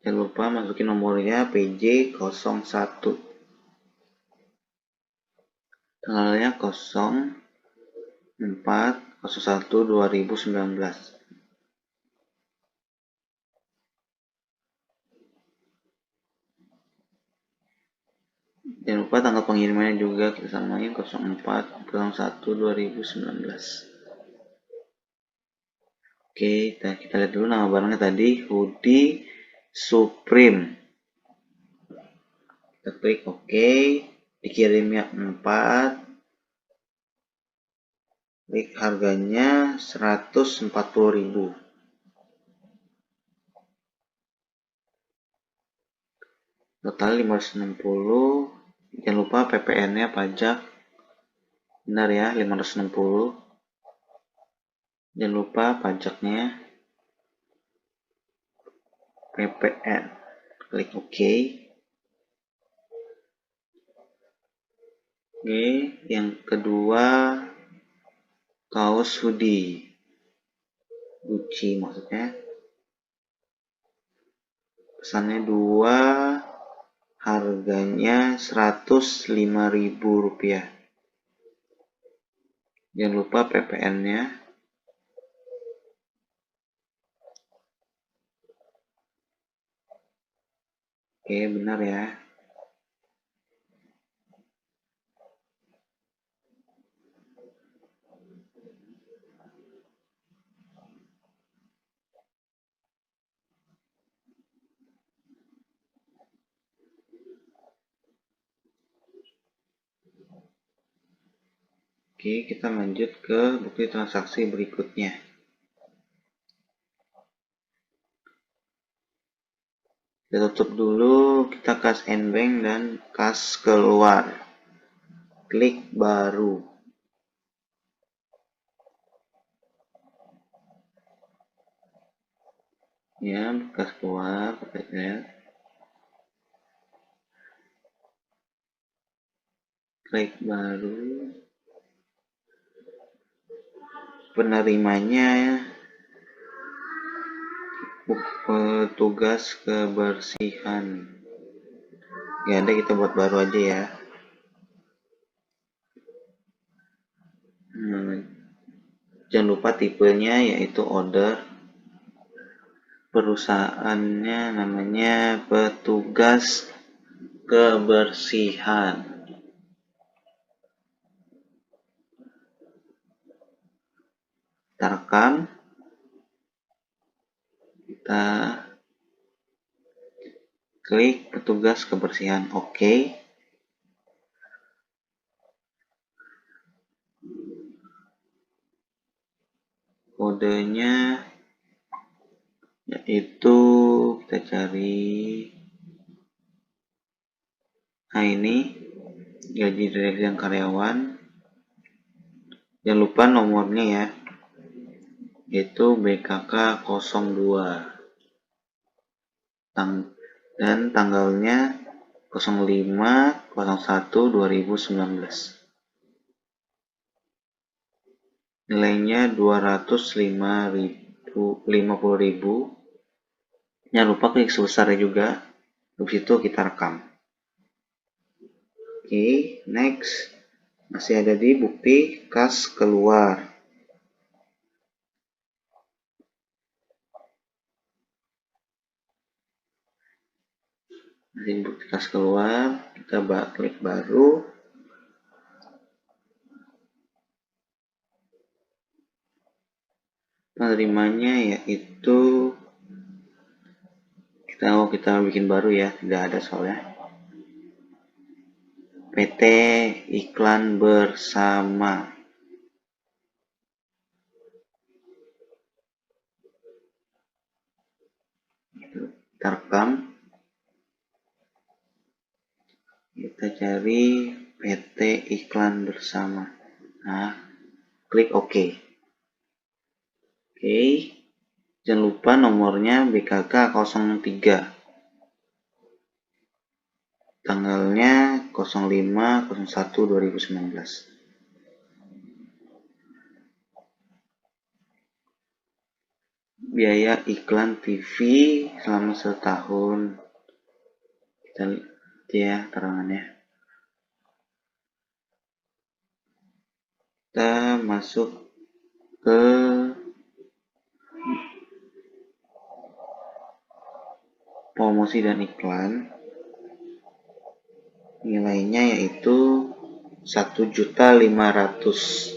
Jangan lupa masukin nomornya PJ01. Tanggalnya 04/01/2019. Jangan lupa tanggal pengirimannya juga kita samain 04/01/2019. Oke, kita lihat dulu nama barangnya tadi, hoodie Supreme. Kita klik OK, dikirimnya 4, klik harganya 140.000. Total 560. Jangan lupa PPN-nya pajak. Benar ya, 560. Jangan lupa pajaknya PPN. Klik OK. Oke, yang kedua kaos hoodie Gucci maksudnya. Pesannya 2, harganya Rp105.000. Jangan lupa PPN-nya. Oke, benar ya. Oke, kita lanjut ke bukti transaksi berikutnya. Kita tutup dulu, kita kas Nbank dan kas keluar. Klik baru. Ya, kas keluar, ya. Klik baru. Penerimanya petugas kebersihan. Ya ada, kita buat baru aja ya. Jangan lupa tipenya yaitu order. Perusahaannya namanya petugas kebersihan. Kita rekam. Kita klik petugas kebersihan OK. Kodenya yaitu kita cari, nah ini gaji direksi dan karyawan. Jangan lupa nomornya ya, yaitu BKK 02 dan tanggalnya 05/01/2019. Nilainya 250.000. Jangan lupa klik sebesarnya juga. Habis itu kita rekam. Oke, next. Masih ada di bukti kas keluar. identitas keluar, kita klik baru. Penerimanya yaitu kita bikin baru ya, tidak ada soalnya. PT Iklan Bersama. Kita rekam. Kita cari PT Iklan Bersama. Nah, klik OK. Oke. Jangan lupa nomornya BKK 03. Tanggalnya 05/01/2019. Biaya iklan TV selama setahun. Kita lihat ya terangannya. Kita masuk ke promosi dan iklan. Nilainya yaitu 1.500.000.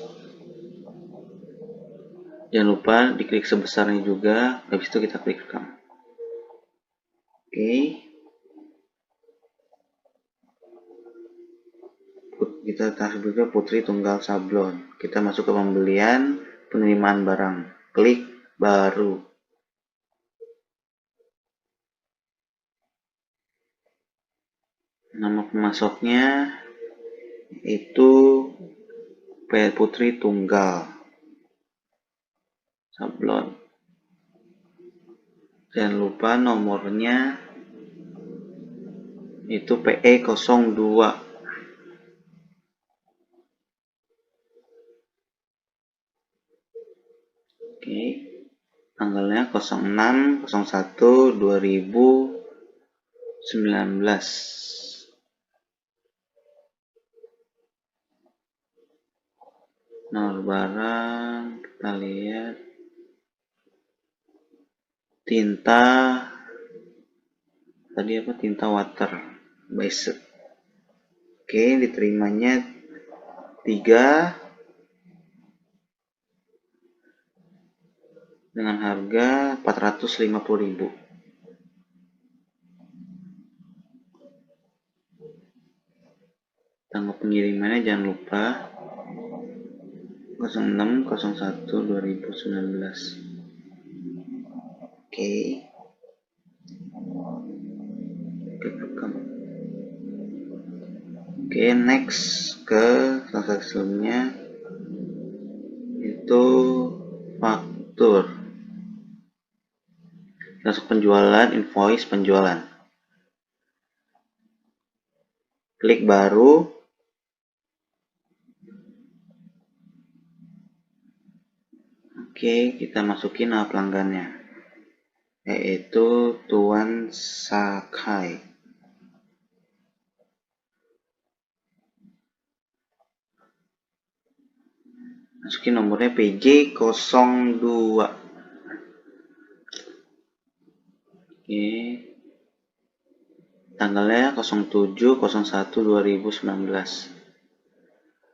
Jangan lupa diklik sebesarnya juga, habis itu kita klik rekam. Oke. Kita taruh juga Putri Tunggal Sablon. Kita masuk ke pembelian, penerimaan barang. Klik baru. Nama pemasoknya itu Putri Tunggal Sablon. Jangan lupa nomornya itu PE02. Oke. Tanggalnya 06/01/2019. Nomor barang kita lihat tinta tadi apa, tinta water based. Oke, diterimanya 3 dengan harga 450.000. Tanggal pengirimannya jangan lupa 06/01/2019. Oke. Oke, next ke transaksi sebelumnya itu faktur. Masuk penjualan, invoice penjualan. Klik baru. Oke, kita masukin nama pelanggannya, yaitu Tuan Sakai. Masukin nomornya PJ02. Oke. Tanggalnya 07/01/2019.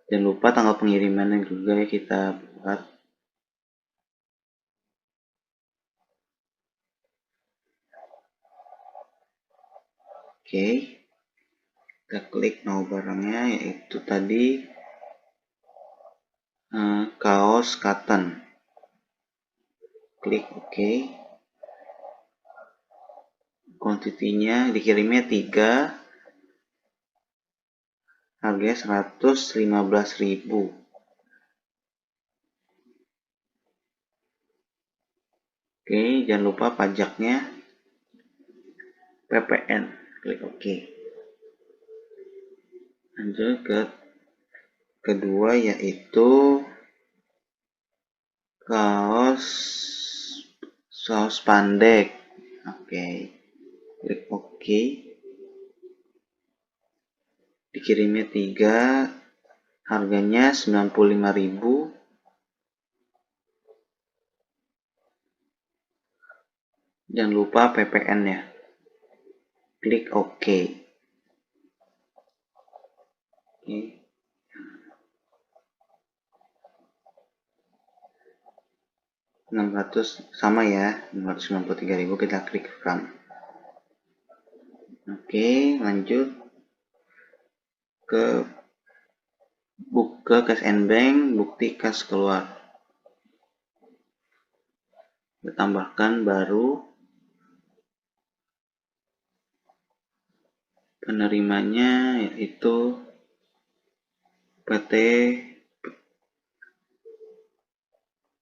Jangan lupa tanggal pengirimannya juga ya kita buat. Oke. Kita klik mau barangnya yaitu tadi kaos cotton. Klik OK. Kuantitinya dikirimnya 3, harganya 115.000. Oke, jangan lupa pajaknya PPN. Klik OK. Lanjut ke kedua yaitu kaos pendek. Oke. Klik OK. Dikirimnya 3, harganya 95.000. Jangan lupa PPN ya. klik OK. Oke. 600 sama ya, 693.000 kita klik rekam. Oke, lanjut ke buka cash and bank, bukti kas keluar. Kita tambahkan baru penerimanya yaitu PT.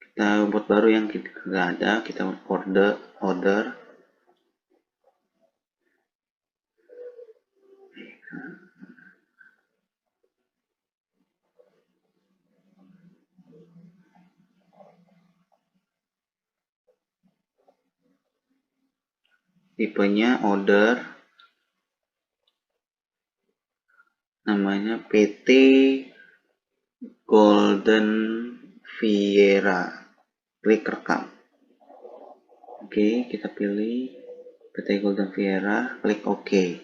Kita buat baru yang nggak ada, kita order. Tipenya order, namanya PT Golden Viera, klik rekam. Oke, kita pilih PT Golden Viera, klik OK.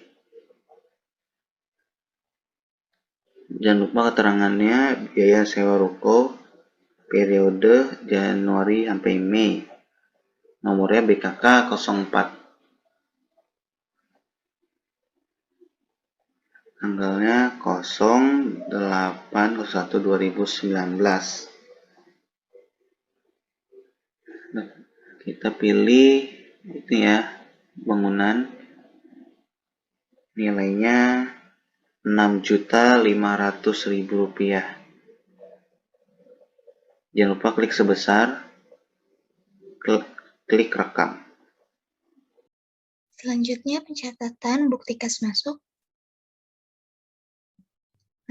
Jangan lupa keterangannya, biaya sewa ruko periode Januari sampai Mei, nomornya BKK 04, tanggalnya 08/01/2019. Nah, kita pilih itu ya, bangunan, nilainya Rp6.500.000. Jangan lupa klik sebesar, klik rekam. Selanjutnya pencatatan bukti kas masuk.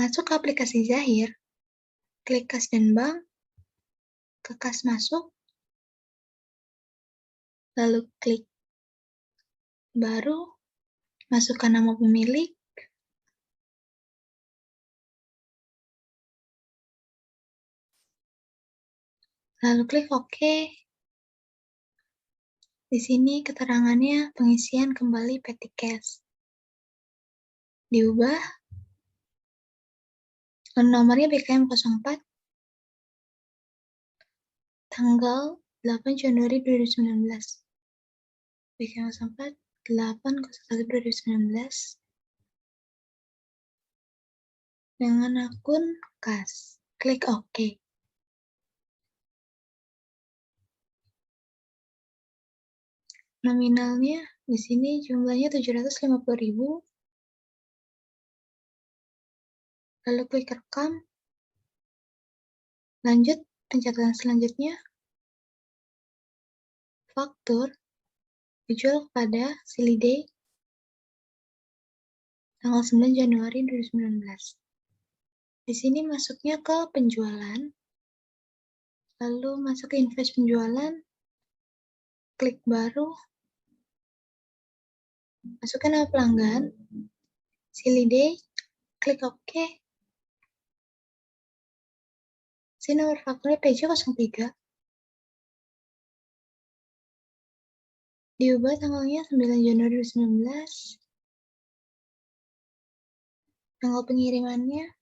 Masuk ke aplikasi Zahir, klik kas dan bank, ke kas masuk, lalu klik baru, masukkan nama pemilik, lalu klik OK. Di sini keterangannya pengisian kembali petty cash. Diubah, nomornya BKM 04, tanggal 8 Januari 2019. BKM 04, 8/01/2019. Dengan akun kas. Klik OK. Nominalnya di sini jumlahnya 750.000. Lalu klik rekam. Lanjut pencatatan selanjutnya. Faktur dijual kepada Siliday tanggal 9 Januari 2019. Di sini masuknya ke penjualan. Lalu masuk ke invoice penjualan. Klik baru. Masukkan nama pelanggan. Siliday. Klik OK. Sini nomor fakturnya PJ03. Diubah tanggalnya 9 Januari 2019. Tanggal pengirimannya.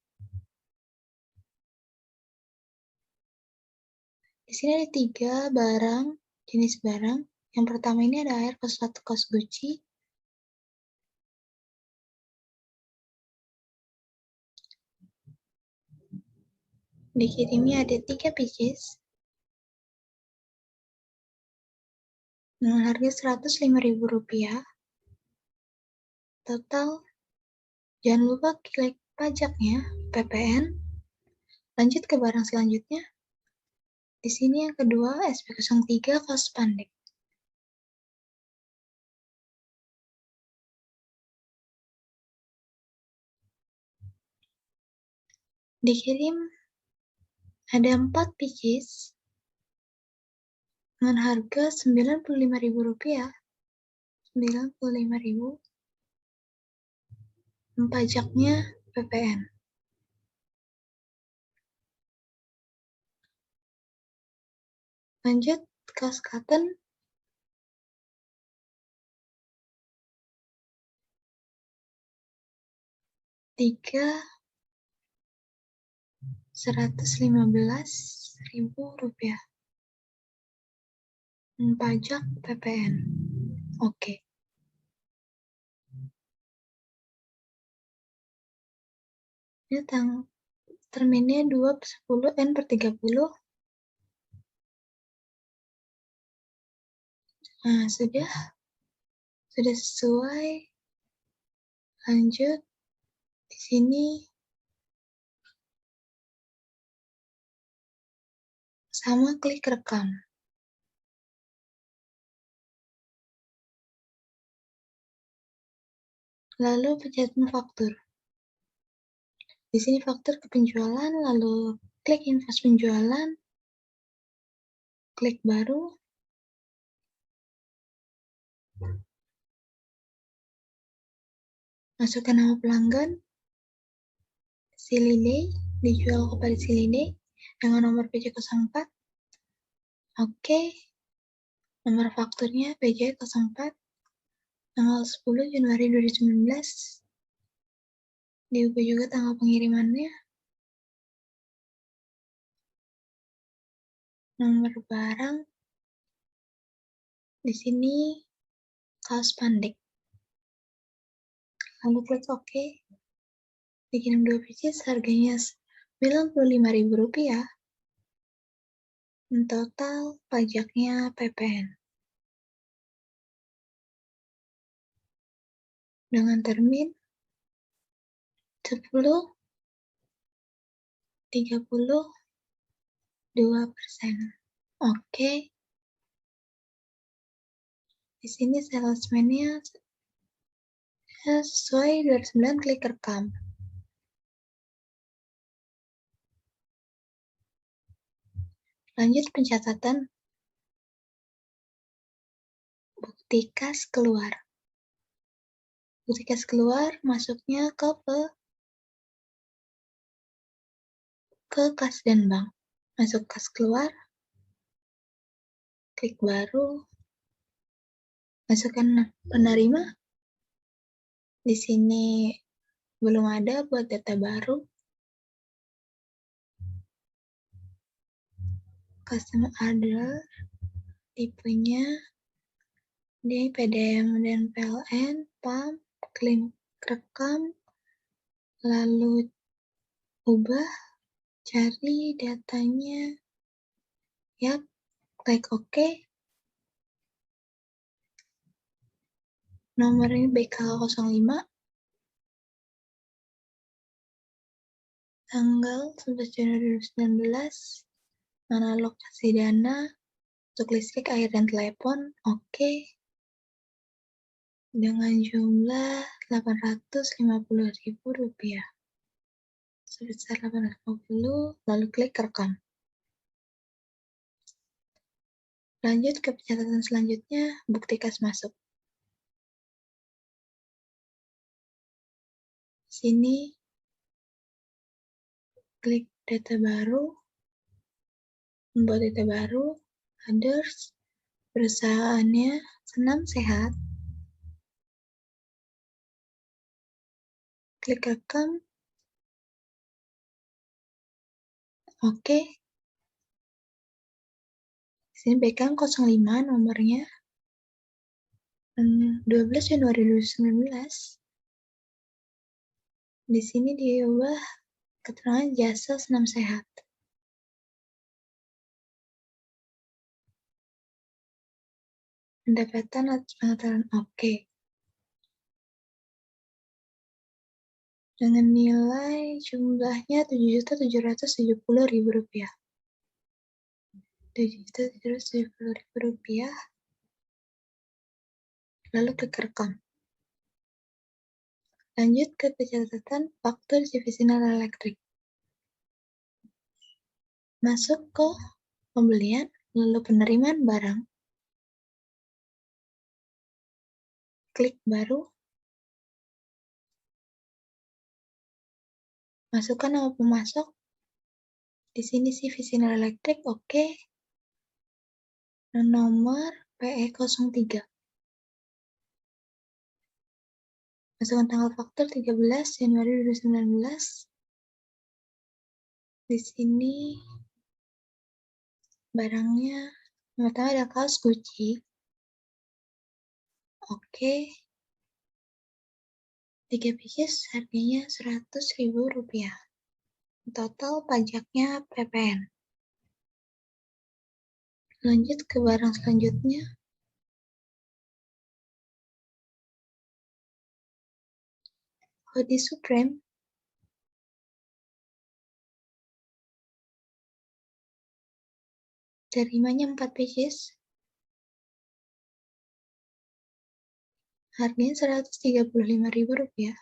Di sini ada 3 barang, jenis barang. Yang pertama ini ada air kos 1 kos Gucci. Dikirimnya ada 3 pieces. Dengan harga Rp105.000. Total. Jangan lupa klik pajaknya, PPN. Lanjut ke barang selanjutnya. Di sini yang kedua, SP03 kaos pandek. Dikirim ada 4 pieces dengan harga Rp95.000. 95.000. Pajaknya PPN. Lanjut, kaos cotton. Rp115.000 pajak PPN. Oke. Ini terminnya 2/10 N/30. Nah, sudah sesuai. Lanjut. Di sini sama klik rekam. Lalu pencet faktur. Di sini faktur ke penjualan, lalu klik invoice penjualan, klik baru, masukkan nama pelanggan, Silide, dijual kepada Silide dengan nomor PJ04. Oke, nomor fakturnya PJ04, tanggal 10 Januari 2019. Diubah juga tanggal pengirimannya. Nomor barang. Di sini kaos pandek. Lalu klik OK. Dikirim 2 pieces, harganya Rp95.000. Total pajaknya PPN. Dengan termin 10, 32%. Oke. Di sini salesman-nya sesuai 209, klik rekam. Lanjut pencatatan bukti kas keluar. Bukti kas keluar masuknya ke kas dan bank. Masuk kas keluar, klik baru, masukkan penerima. Di sini belum ada buat data baru. Customer order, tipenya di PDM dan PLN, PAM, klik rekam, lalu ubah, cari datanya, yap, klik OK. Nomor ini BK05, tanggal 11 Januari 2019, mana alokasi dana untuk listrik, air, dan telepon, oke. Dengan jumlah Rp850.000. Sebesar 850, lalu klik rekam. Lanjut ke pencatatan selanjutnya, bukti kas masuk. Sini, klik data baru, membuat data baru, others, perusahaannya Senam Sehat, klik rekam, oke. Sini BK05 nomornya, 12 Januari 2019. Di sini diubah keterangan jasa Senam Sehat. Pendapatan atas pengetahuan oke. Dengan nilai jumlahnya Rp7.770.000. Rp7.770.000. Lalu klik rekam. Lanjut ke pencatatan faktur divisional elektrik. Masuk ke pembelian, lalu penerimaan barang. Klik baru. Masukkan nama pemasok. Di sini divisional elektrik, oke. Nomor PE03. Masukkan tanggal faktur 13 Januari 2019. Di sini barangnya yang pertama ada kaos Gucci. Oke. 3 pieces harganya Rp100.000. Total pajaknya PPN. Lanjut ke barang selanjutnya. Hoodie Supreme. Terimanya 4 pieces. Harganya Rp135.000.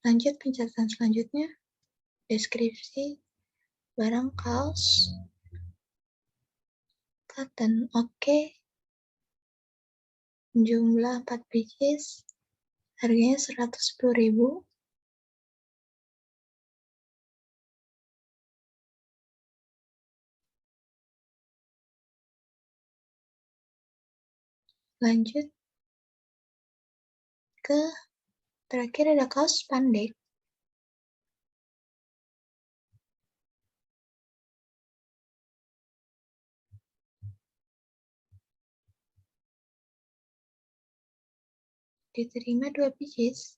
Lanjut pencatatan selanjutnya. Deskripsi barang kaos cotton. Oke. Jumlah 4 pieces. Harganya Rp110.000. Lanjut ke terakhir ada kaos spandex. Diterima 2 pieces.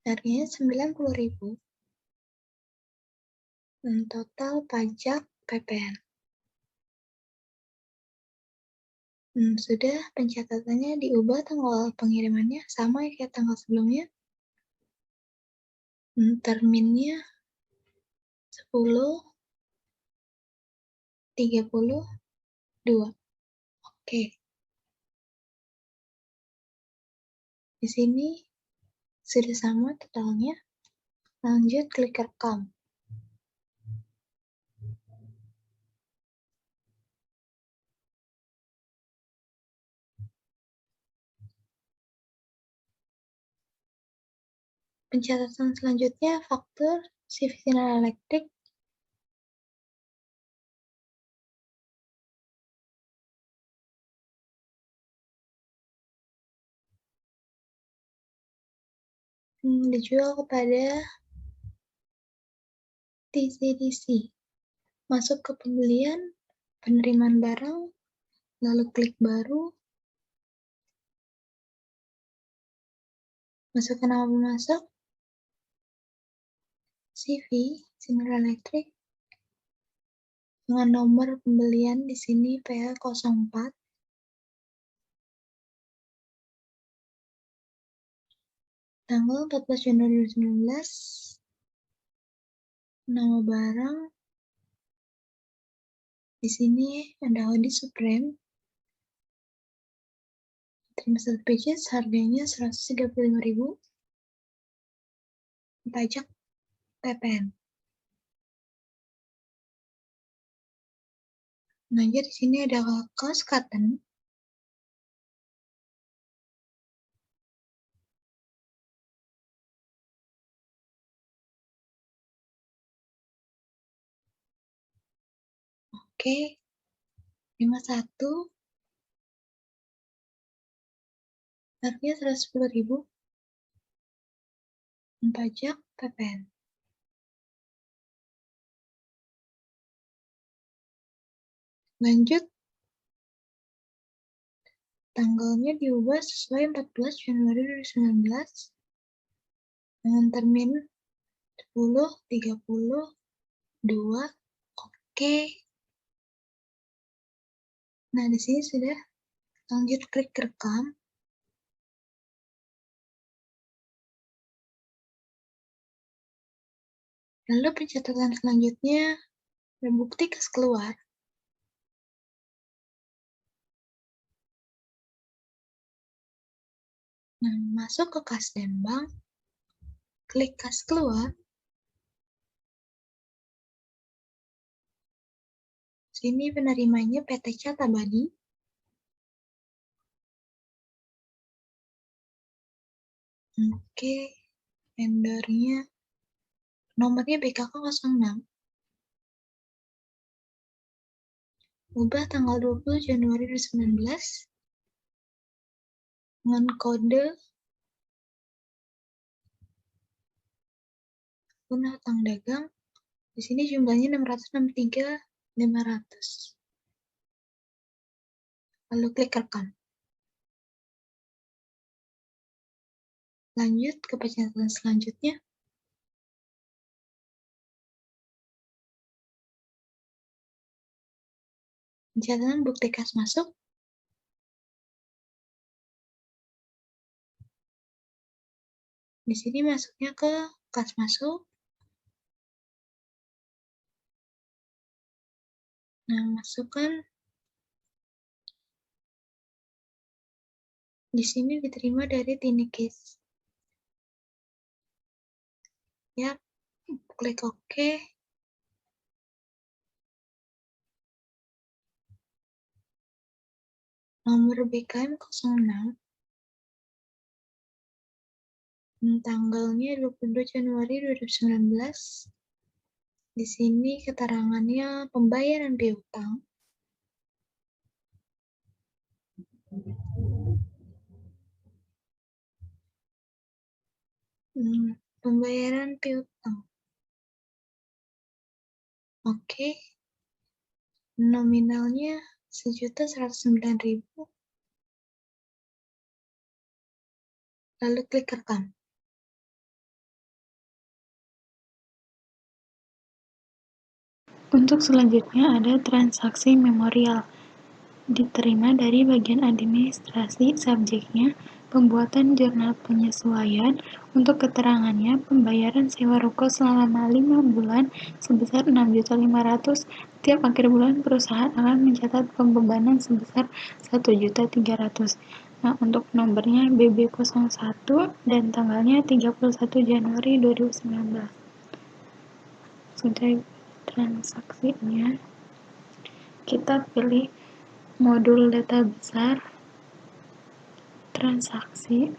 Harganya Rp90.000. Dan total pajak PPN. Sudah pencatatannya diubah tanggal pengirimannya sama kayak tanggal sebelumnya. Terminnya 10.32. Oke. Di sini sudah sama totalnya. Lanjut klik rekam. Pencatatan selanjutnya faktur CV Sinar Elektrik. Dijual kepada TCDC. Masuk ke pembelian, penerimaan barang, lalu klik baru, masukkan nama pemasok, CV Sinar Elektrik, dengan nomor pembelian di sini PL04, tanggal 14 Januari 2019, nama barang, di sini ada hoodie Supreme, terima 1 pieces, harganya Rp135.000, pajak PPN. Lanjut di sini ada kaos cotton. Oke. 51. Harganya Rp110.000. Pajak PPN. Lanjut. Tanggalnya diubah sesuai 14 Januari 2019 dengan termin 10.32. Oke. Nah, di sini sudah. Lanjut klik rekam. Lalu pencatatan selanjutnya bukti kas keluar. Nah, masuk ke kas dan bank, klik kas keluar. Sini penerimanya PT Catabadi. Oke, vendornya nomornya BKK 06. ubah tanggal 20 Januari 2019 dengan kode akun hutang dagang. Di sini jumlahnya 663.500. Lalu klik rekam. Lanjut ke pencatatan selanjutnya. Pencatatan bukti kas masuk. Di sini masuknya ke kas masuk. Nah, masukkan di sini diterima dari Tinikis. Ya, klik OK. Nomor BKM 06. Tanggalnya 22 Januari 2019. Di sini keterangannya pembayaran piutang. Pembayaran piutang. Oke. Nominalnya 1.109.000. Lalu klik rekam. Untuk selanjutnya ada transaksi memorial. Diterima dari bagian administrasi subjeknya, pembuatan jurnal penyesuaian. Untuk keterangannya, pembayaran sewa ruko selama 5 bulan sebesar 6.500.000. Setiap akhir bulan perusahaan akan mencatat pembebanan sebesar 1.300.000. Nah, untuk nomornya BB01 dan tanggalnya 31 Januari 2019. Sudah transaksinya, kita pilih modul data besar, transaksi,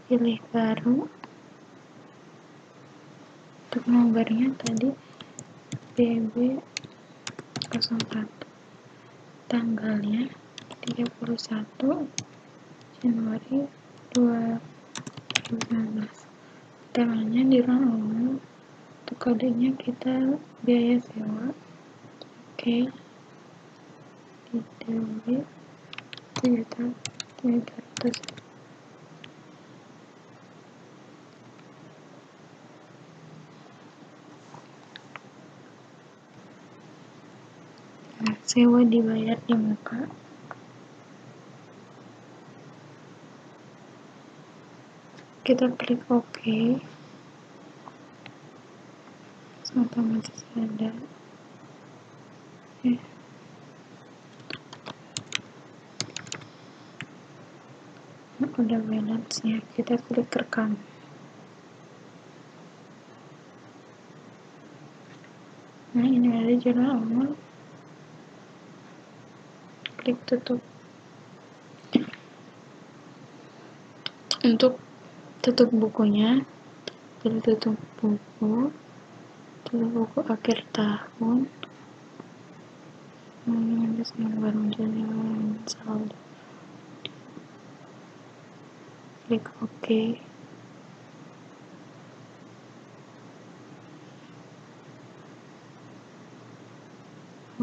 pilih baru. Untuk nomornya tadi BB01, tanggalnya 31 Januari 2019. Temanya di ruang umum. Untuk kodenya kita biaya sewa. Oke. Di debit 7.300. Nah, sewa dibayar di muka. Kita klik OK. Otomatis ada. Udah balance-nya, kita klik rekam. Nah, ini ada jurnal umum. Klik tutup. Untuk tutup bukunya, pilih tutup buku akhir tahun. Ada gambar menjalani saldo. Klik OK.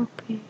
Oke.